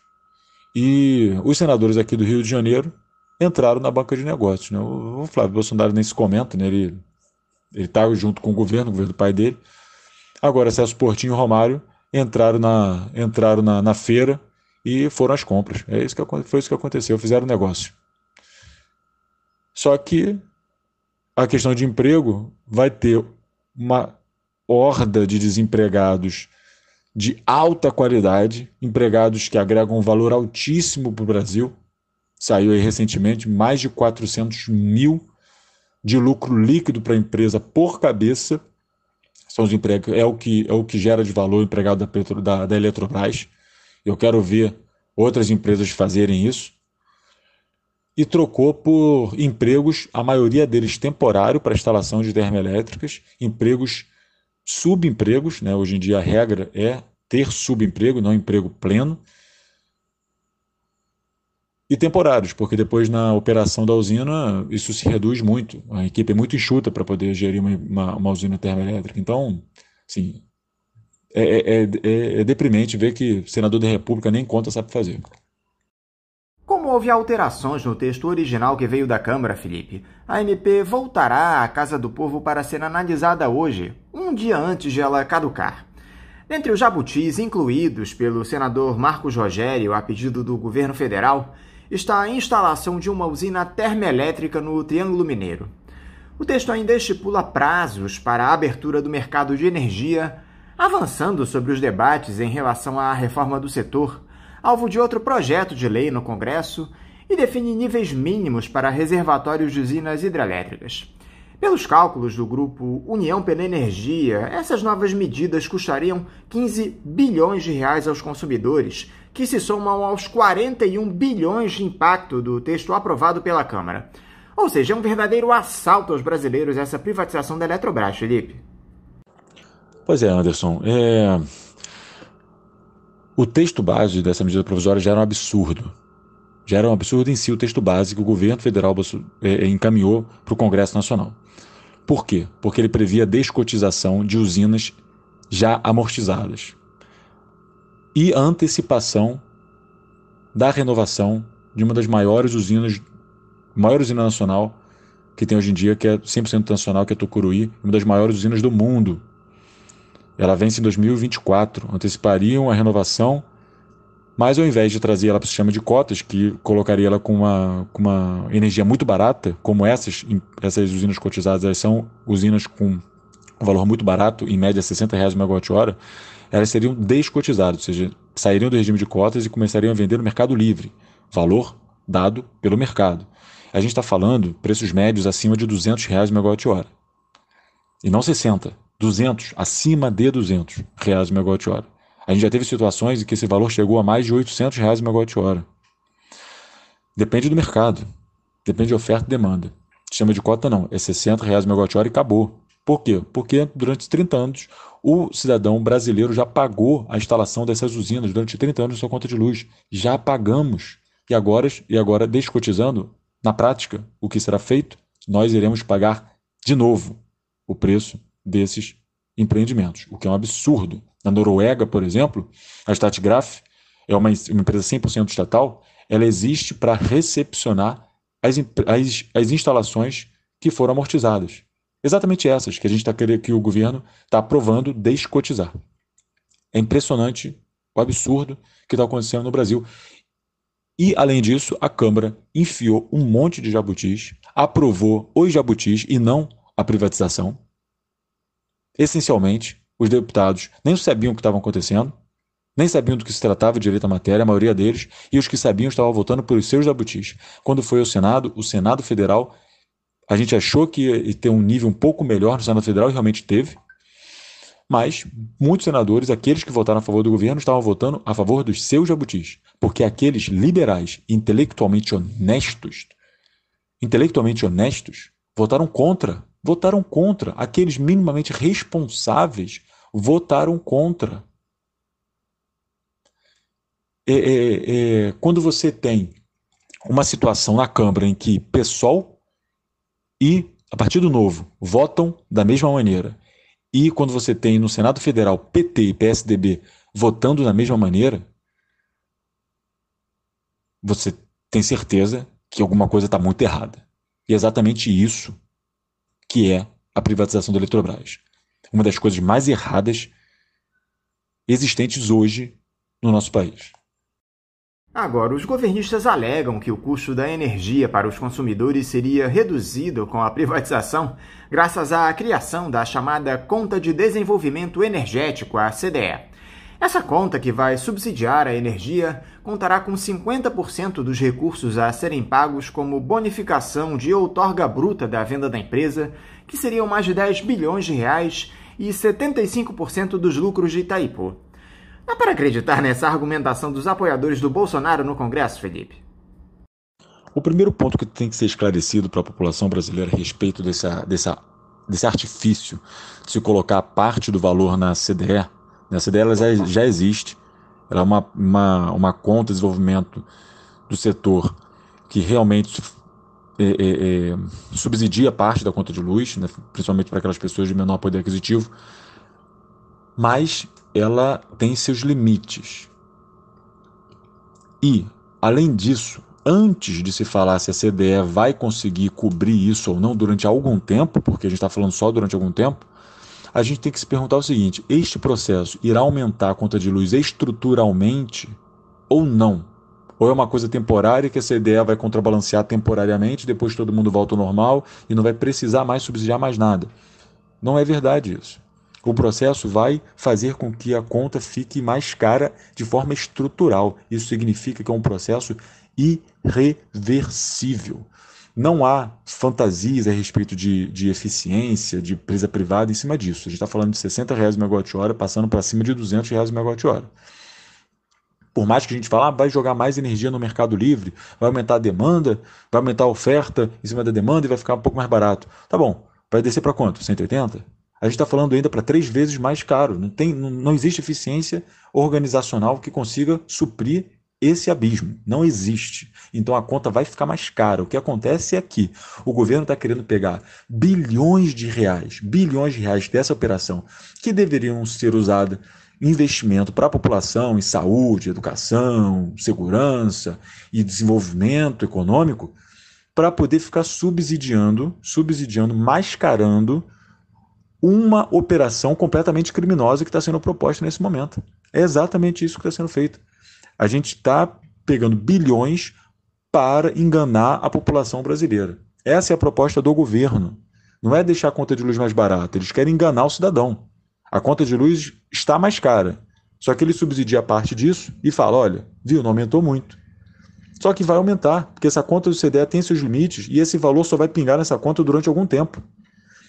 e os senadores aqui do Rio de Janeiro entraram na banca de negócios, né? O Flávio Bolsonaro nem se comenta, né? Ele está junto com o governo do pai dele. Agora, Celso Portinho e Romário entraram na feira e foram às compras. Foi isso que aconteceu, fizeram negócio. Só que a questão de emprego vai ter uma horda de desempregados de alta qualidade, empregados que agregam um valor altíssimo para o Brasil. Saiu aí recentemente mais de 400 mil de lucro líquido para a empresa por cabeça. São os empregos, é o que gera de valor o empregado da Eletrobras. Eu quero ver outras empresas fazerem isso. E trocou por empregos, a maioria deles temporário, para instalação de termoelétricas, empregos, subempregos, né? Hoje em dia a regra é ter subemprego, não emprego pleno, e temporários, porque depois na operação da usina isso se reduz muito, a equipe é muito enxuta para poder gerir uma usina termoelétrica. Então, assim, é deprimente ver que o senador da República nem conta sabe fazer. Como houve alterações no texto original que veio da Câmara, Felipe, a MP voltará à Casa do Povo para ser analisada hoje, um dia antes de ela caducar. Dentre os jabutis incluídos pelo senador Marcos Rogério a pedido do governo federal, está a instalação de uma usina termoelétrica no Triângulo Mineiro. O texto ainda estipula prazos para a abertura do mercado de energia, avançando sobre os debates em relação à reforma do setor, alvo de outro projeto de lei no Congresso, e define níveis mínimos para reservatórios de usinas hidrelétricas. Pelos cálculos do grupo União pela Energia, essas novas medidas custariam 15 bilhões de reais aos consumidores, que se somam aos 41 bilhões de impacto do texto aprovado pela Câmara. Ou seja, é um verdadeiro assalto aos brasileiros essa privatização da Eletrobras, Felipe. Pois é, Anderson. O texto base dessa medida provisória já era um absurdo. Já era um absurdo em si o texto base que o governo federal encaminhou para o Congresso Nacional. Por quê? Porque ele previa descotização de usinas já amortizadas e a antecipação da renovação de uma das maior usina nacional que tem hoje em dia, que é 100% nacional, que é Tucuruí, uma das maiores usinas do mundo. Ela vence em 2024, antecipariam a renovação, mas ao invés de trazer ela para o sistema de cotas, que colocaria ela com uma energia muito barata, como essas usinas cotizadas, elas são usinas com um valor muito barato, em média R$60 o megawatt-hora, elas seriam descotizadas, ou seja, sairiam do regime de cotas e começariam a vender no mercado livre, valor dado pelo mercado. A gente está falando preços médios acima de R$200 o megawatt-hora. E não 60, 200, acima de R$200 o megawatt-hora. A gente já teve situações em que esse valor chegou a mais de R$800 o megawatt-hora. Depende do mercado, depende de oferta e demanda. Sistema de cota não, é R$60 o megawatt-hora e acabou. Por quê? Porque durante 30 anos o cidadão brasileiro já pagou a instalação dessas usinas durante 30 anos na sua conta de luz. Já pagamos. E agora descotizando, na prática, o que será feito? Nós iremos pagar de novo o preço desses empreendimentos, o que é um absurdo. Na Noruega, por exemplo, a Statkraft é uma empresa 100% estatal, ela existe para recepcionar as instalações que foram amortizadas. Exatamente essas que a gente está querendo, que o governo está aprovando descotizar. É impressionante o absurdo que está acontecendo no Brasil. E, além disso, a Câmara enfiou um monte de jabutis, aprovou os jabutis e não a privatização. Essencialmente, os deputados nem sabiam o que estava acontecendo, nem sabiam do que se tratava de direito à matéria, a maioria deles, e os que sabiam estavam votando pelos seus jabutis. Quando foi ao Senado, o Senado Federal, a gente achou que ia ter um nível um pouco melhor no Senado Federal, e realmente teve, mas muitos senadores, aqueles que votaram a favor do governo, estavam votando a favor dos seus jabutis, porque aqueles liberais intelectualmente honestos, votaram contra. Aqueles minimamente responsáveis votaram contra. Quando você tem uma situação na Câmara em que PSOL e Partido Novo votam da mesma maneira, e quando você tem no Senado Federal PT e PSDB votando da mesma maneira, você tem certeza que alguma coisa está muito errada. E é exatamente isso que é a privatização da Eletrobras. Uma das coisas mais erradas existentes hoje no nosso país. Agora, os governistas alegam que o custo da energia para os consumidores seria reduzido com a privatização graças à criação da chamada Conta de Desenvolvimento Energético, a CDE. Essa conta, que vai subsidiar a energia, contará com 50% dos recursos a serem pagos como bonificação de outorga bruta da venda da empresa, que seriam mais de 10 bilhões de reais, e 75% dos lucros de Itaipu. Dá para acreditar nessa argumentação dos apoiadores do Bolsonaro no Congresso, Felipe? O primeiro ponto que tem que ser esclarecido para a população brasileira a respeito desse artifício de se colocar parte do valor na CDE. A CDE ela já existe, ela é uma conta de desenvolvimento do setor que realmente subsidia parte da conta de luz, né, principalmente para aquelas pessoas de menor poder aquisitivo, mas ela tem seus limites. E, além disso, antes de se falar se a CDE vai conseguir cobrir isso ou não durante algum tempo, porque a gente está falando só durante algum tempo, a gente tem que se perguntar o seguinte: este processo irá aumentar a conta de luz estruturalmente ou não? Ou é uma coisa temporária que a CDE vai contrabalancear temporariamente, depois todo mundo volta ao normal e não vai precisar mais subsidiar mais nada? Não é verdade isso. O processo vai fazer com que a conta fique mais cara de forma estrutural. Isso significa que é um processo irreversível. Não há fantasias a respeito de eficiência, de empresa privada em cima disso. A gente está falando de R$60 o megawatt-hora, passando para cima de R$200 o megawatt-hora. Por mais que a gente fale, vai jogar mais energia no mercado livre, vai aumentar a demanda, vai aumentar a oferta em cima da demanda e vai ficar um pouco mais barato. Tá bom, vai descer para quanto? 180? A gente está falando ainda para 3 vezes mais caro. Não existe eficiência organizacional que consiga suprir esse abismo. Não existe. Então a conta vai ficar mais cara. O que acontece é que o governo está querendo pegar bilhões de reais dessa operação, que deveriam ser usados em investimento para a população, em saúde, educação, segurança e desenvolvimento econômico, para poder ficar subsidiando, mascarando uma operação completamente criminosa que está sendo proposta nesse momento. É exatamente isso que está sendo feito. A gente está pegando bilhões para enganar a população brasileira. Essa é a proposta do governo. Não é deixar a conta de luz mais barata, eles querem enganar o cidadão. A conta de luz está mais cara, só que ele subsidia parte disso e fala, olha, viu, não aumentou muito. Só que vai aumentar, porque essa conta do CDE tem seus limites e esse valor só vai pingar nessa conta durante algum tempo.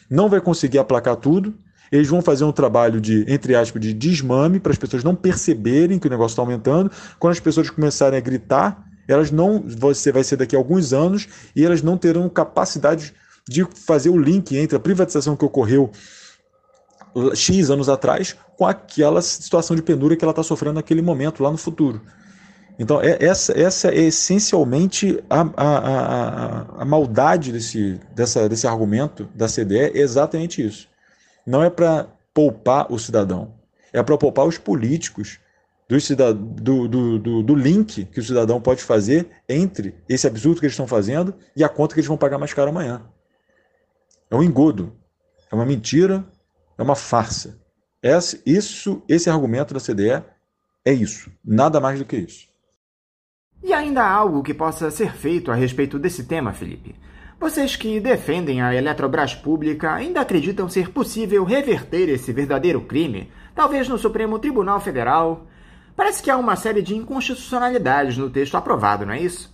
Não vai conseguir aplacar tudo, eles vão fazer um trabalho de, entre aspas, de desmame para as pessoas não perceberem que o negócio está aumentando. Quando as pessoas começarem a gritar, vai ser daqui a alguns anos e elas não terão capacidade de fazer o link entre a privatização que ocorreu X anos atrás com aquela situação de penúria que ela está sofrendo naquele momento, lá no futuro. Então, essa é essencialmente a maldade desse argumento da CDE, é exatamente isso. Não é para poupar o cidadão, é para poupar os políticos do link que o cidadão pode fazer entre esse absurdo que eles estão fazendo e a conta que eles vão pagar mais caro amanhã. É um engodo, é uma mentira, é uma farsa. Esse argumento da CDE é isso, nada mais do que isso. E ainda há algo que possa ser feito a respeito desse tema, Felipe? Vocês que defendem a Eletrobras pública ainda acreditam ser possível reverter esse verdadeiro crime, talvez no Supremo Tribunal Federal? Parece que há uma série de inconstitucionalidades no texto aprovado, não é isso?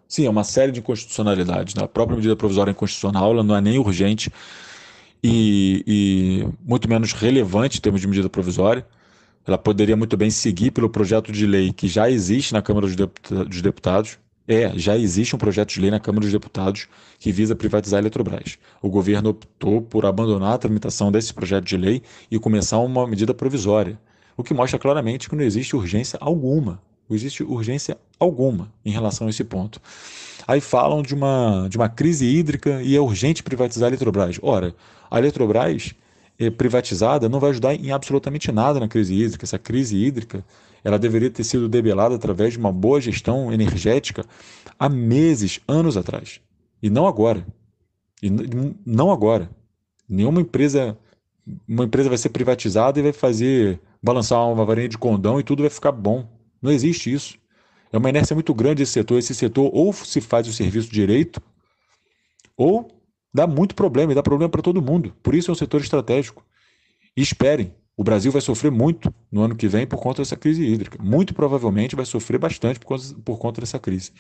Sim, é uma série de inconstitucionalidades. A própria medida provisória é inconstitucional, ela não é nem urgente e muito menos relevante em termos de medida provisória. Ela poderia muito bem seguir pelo projeto de lei que já existe na Câmara dos Deputados. Já existe um projeto de lei na Câmara dos Deputados que visa privatizar a Eletrobras. O governo optou por abandonar a tramitação desse projeto de lei e começar uma medida provisória, o que mostra claramente que não existe urgência alguma. Não existe urgência alguma em relação a esse ponto. Aí falam de uma crise hídrica e é urgente privatizar a Eletrobras. Ora, a Eletrobras privatizada não vai ajudar em absolutamente nada na crise hídrica. Essa crise hídrica ela deveria ter sido debelada através de uma boa gestão energética há meses, anos atrás. E não agora. Não agora. Nenhuma empresa vai ser privatizada e vai balançar uma varinha de condão e tudo vai ficar bom. Não existe isso. É uma inércia muito grande esse setor. Esse setor ou se faz o serviço direito ou dá muito problema e dá problema para todo mundo. Por isso é um setor estratégico. E esperem, o Brasil vai sofrer muito no ano que vem por conta dessa crise hídrica. Muito provavelmente vai sofrer bastante por conta dessa crise.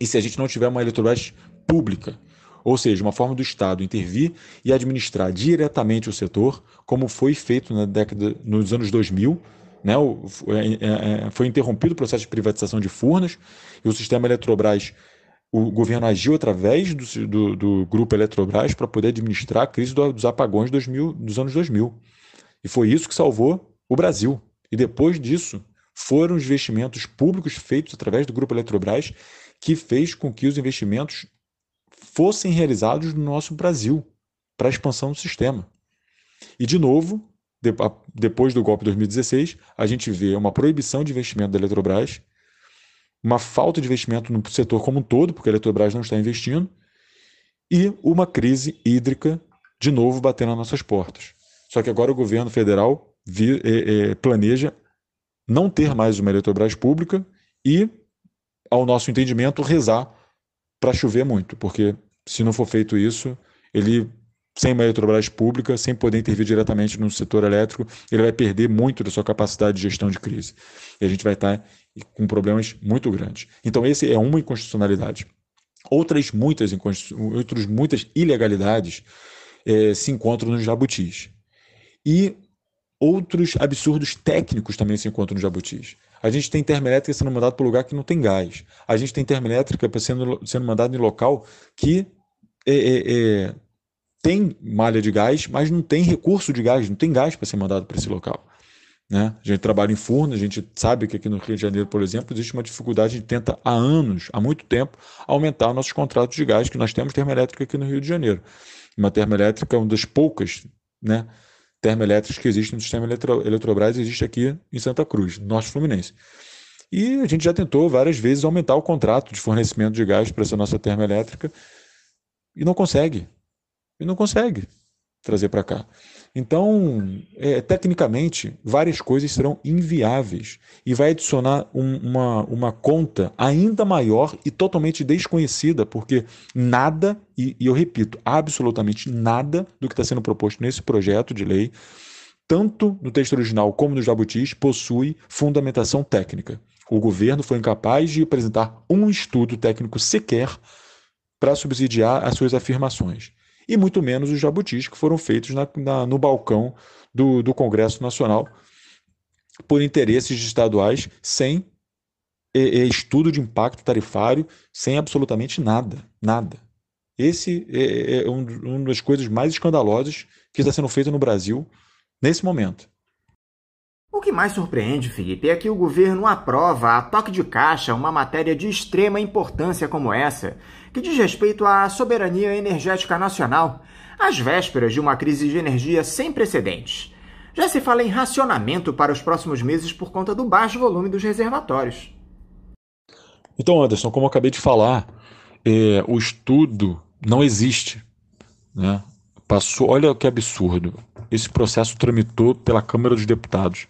E se a gente não tiver uma Eletrobras pública, ou seja, uma forma do Estado intervir e administrar diretamente o setor, como foi feito nos anos 2000, né? Foi interrompido o processo de privatização de Furnas e o sistema Eletrobras, o governo agiu através do grupo Eletrobras para poder administrar a crise dos apagões dos anos 2000. E foi isso que salvou o Brasil. E depois disso, foram os investimentos públicos feitos através do grupo Eletrobras que fez com que os investimentos fossem realizados no nosso Brasil para a expansão do sistema. E, de novo, depois do golpe de 2016, a gente vê uma proibição de investimento da Eletrobras, uma falta de investimento no setor como um todo, porque a Eletrobras não está investindo, e uma crise hídrica, de novo, batendo nas nossas portas. Só que agora o governo federal planeja não ter mais uma Eletrobras pública e, ao nosso entendimento, rezar para chover muito, porque se não for feito isso, sem uma Eletrobras pública, sem poder intervir diretamente no setor elétrico, ele vai perder muito da sua capacidade de gestão de crise. E a gente vai estar com problemas muito grandes. Então, esse é uma inconstitucionalidade. Outras muitas ilegalidades se encontram nos jabutis. E outros absurdos técnicos também se encontram nos jabutis. A gente tem termoelétrica sendo mandada para lugar que não tem gás. A gente tem termoelétrica sendo mandada em local que tem malha de gás, mas não tem recurso de gás, não tem gás para ser mandado para esse local. Né? A gente trabalha em Furnas, a gente sabe que aqui no Rio de Janeiro, por exemplo, existe uma dificuldade, a gente tenta há anos, há muito tempo, aumentar nossos contratos de gás, que nós temos termoelétrica aqui no Rio de Janeiro. Uma termoelétrica, uma das poucas, né, termoelétricas que existem no sistema Eletrobras, existe aqui em Santa Cruz, no Norte Fluminense. E a gente já tentou várias vezes aumentar o contrato de fornecimento de gás para essa nossa termoelétrica e não consegue. E não consegue trazer para cá. Então, tecnicamente, várias coisas serão inviáveis e vai adicionar uma conta ainda maior e totalmente desconhecida, porque nada, e eu repito, absolutamente nada do que está sendo proposto nesse projeto de lei, tanto no texto original como no jabutis, possui fundamentação técnica. O governo foi incapaz de apresentar um estudo técnico sequer para subsidiar as suas afirmações. E muito menos os jabutis que foram feitos no balcão do Congresso Nacional por interesses estaduais, sem estudo de impacto tarifário, sem absolutamente nada. Esse é uma das coisas mais escandalosas que está sendo feita no Brasil nesse momento. O que mais surpreende, Felipe, é que o governo aprova a toque de caixa uma matéria de extrema importância como essa, que diz respeito à soberania energética nacional, às vésperas de uma crise de energia sem precedentes. Já se fala em racionamento para os próximos meses por conta do baixo volume dos reservatórios. Então, Anderson, como eu acabei de falar, o estudo não existe, né? Olha que absurdo. Esse processo tramitou pela Câmara dos Deputados.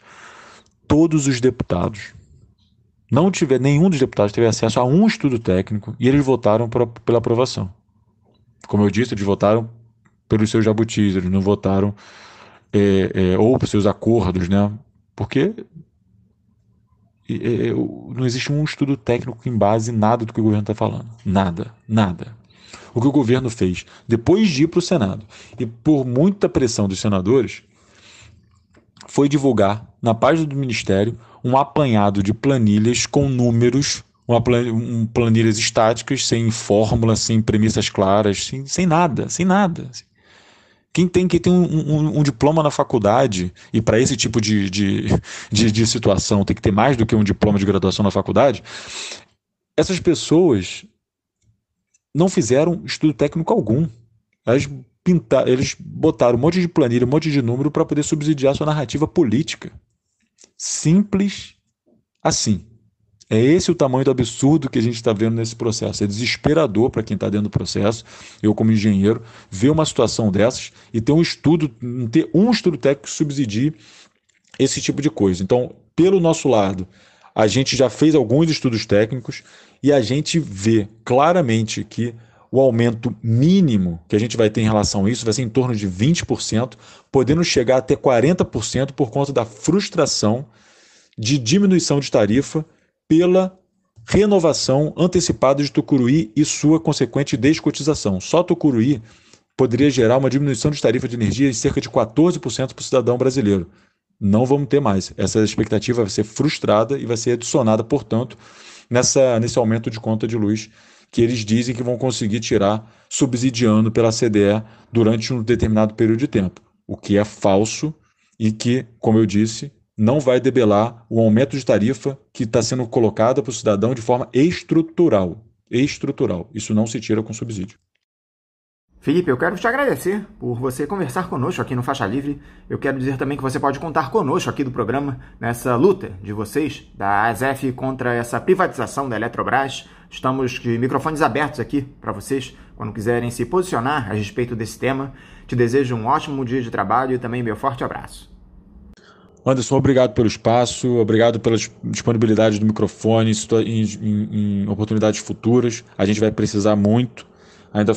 Todos os deputados, nenhum dos deputados teve acesso a um estudo técnico e eles votaram pela aprovação. Como eu disse, eles votaram pelos seus jabutis, eles não votaram ou pelos seus acordos, né? Porque não existe um estudo técnico que embase nada do que o governo está falando. Nada. O que o governo fez, depois de ir para o Senado, e por muita pressão dos senadores, foi divulgar na página do Ministério um apanhado de planilhas com números, planilhas estáticas, sem fórmula, sem premissas claras, sem nada. Quem tem um diploma na faculdade, e para esse tipo de situação tem que ter mais do que um diploma de graduação na faculdade, essas pessoas não fizeram estudo técnico algum. Eles botaram um monte de planilha, um monte de número para poder subsidiar sua narrativa política. Simples assim. É esse o tamanho do absurdo que a gente está vendo nesse processo. É desesperador para quem está dentro do processo, eu como engenheiro, ver uma situação dessas e ter um estudo técnico que subsidie esse tipo de coisa. Então, pelo nosso lado, a gente já fez alguns estudos técnicos e a gente vê claramente que o aumento mínimo que a gente vai ter em relação a isso vai ser em torno de 20%, podendo chegar até 40% por conta da frustração de diminuição de tarifa pela renovação antecipada de Tucuruí e sua consequente descotização. Só Tucuruí poderia gerar uma diminuição de tarifa de energia de cerca de 14% para o cidadão brasileiro. Não vamos ter mais. Essa expectativa vai ser frustrada e vai ser adicionada, portanto, nesse aumento de conta de luz que eles dizem que vão conseguir tirar subsidiando pela CDE durante um determinado período de tempo, o que é falso e que, como eu disse, não vai debelar o aumento de tarifa que está sendo colocada para o cidadão de forma estrutural. Isso não se tira com subsídio. Felipe, eu quero te agradecer por você conversar conosco aqui no Faixa Livre. Eu quero dizer também que você pode contar conosco aqui do programa nessa luta de vocês, da ASEF, contra essa privatização da Eletrobras. Estamos de microfones abertos aqui para vocês, quando quiserem se posicionar a respeito desse tema. Te desejo um ótimo dia de trabalho e também meu forte abraço. Anderson, obrigado pelo espaço, obrigado pela disponibilidade do microfone em oportunidades futuras. A gente vai precisar muito ainda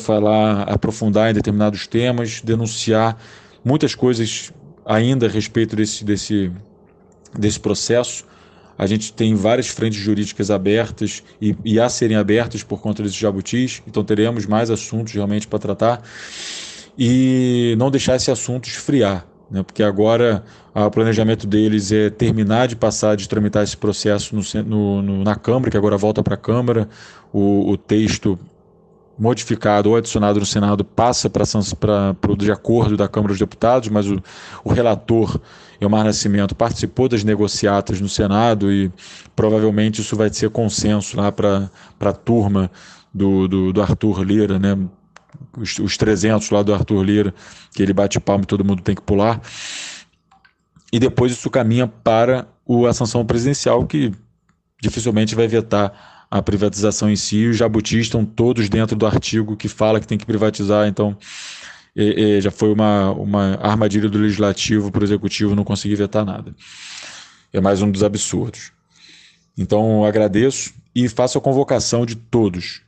aprofundar em determinados temas, denunciar muitas coisas ainda a respeito desse processo. A gente tem várias frentes jurídicas abertas e a serem abertas por conta desses jabutis, então teremos mais assuntos realmente para tratar e não deixar esse assunto esfriar, né? Porque agora o planejamento deles é terminar de tramitar esse processo na Câmara, que agora volta para a Câmara, o texto modificado ou adicionado no Senado passa para o de acordo da Câmara dos Deputados, mas o relator, Elmar Nascimento, participou das negociatas no Senado e provavelmente isso vai ser consenso lá para a turma do Arthur Lira, né? Os 300 lá do Arthur Lira, que ele bate palma e todo mundo tem que pular. E depois isso caminha para a sanção presidencial, que dificilmente vai vetar a privatização em si. Os jabutis estão todos dentro do artigo que fala que tem que privatizar, então já foi uma armadilha do Legislativo para o Executivo não conseguir vetar nada. É mais um dos absurdos. Então agradeço e faço a convocação de todos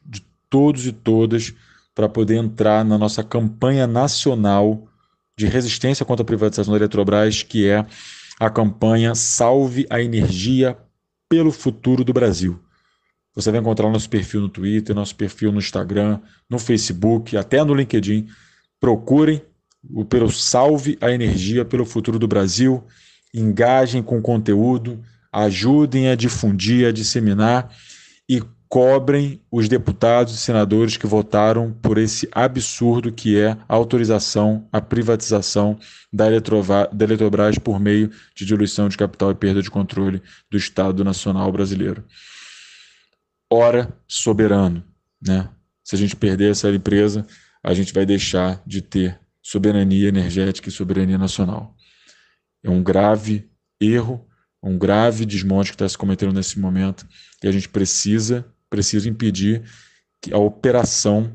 e todas, para poder entrar na nossa campanha nacional de resistência contra a privatização da Eletrobras, que é a campanha Salve a Energia pelo Futuro do Brasil. Você vai encontrar nosso perfil no Twitter, nosso perfil no Instagram, no Facebook, até no LinkedIn. Procurem pelo Salve a Energia pelo Futuro do Brasil, engajem com o conteúdo, ajudem a difundir, a disseminar e cobrem os deputados e senadores que votaram por esse absurdo que é a autorização à privatização da Eletrobras por meio de diluição de capital e perda de controle do Estado Nacional brasileiro. Ora, soberano, né? Se a gente perder essa empresa, a gente vai deixar de ter soberania energética e soberania nacional. É um grave erro, um grave desmonte que está se cometendo nesse momento, e a gente precisa impedir que a operação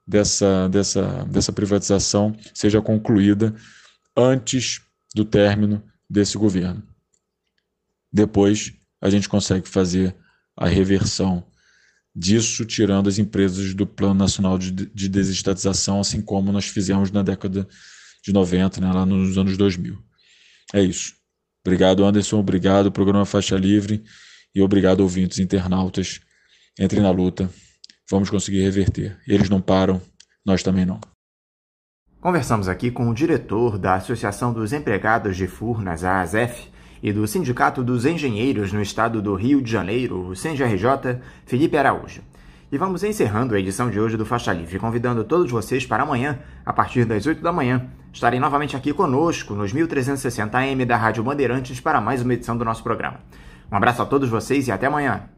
dessa privatização seja concluída antes do término desse governo. Depois, a gente consegue fazer a reversão disso, tirando as empresas do Plano Nacional de Desestatização, assim como nós fizemos na década de 90, né, lá nos anos 2000. É isso. Obrigado, Anderson. Obrigado, programa Faixa Livre. E obrigado, ouvintes internautas. Entrem na luta. Vamos conseguir reverter. Eles não param, nós também não. Conversamos aqui com o diretor da Associação dos Empregados de Furnas, a ASEF, e do Sindicato dos Engenheiros no Estado do Rio de Janeiro, o SENGRJ, Felipe Araújo. E vamos encerrando a edição de hoje do Faixa Livre, convidando todos vocês para amanhã, a partir das 8 da manhã, estarem novamente aqui conosco nos 1360 AM da Rádio Bandeirantes para mais uma edição do nosso programa. Um abraço a todos vocês e até amanhã.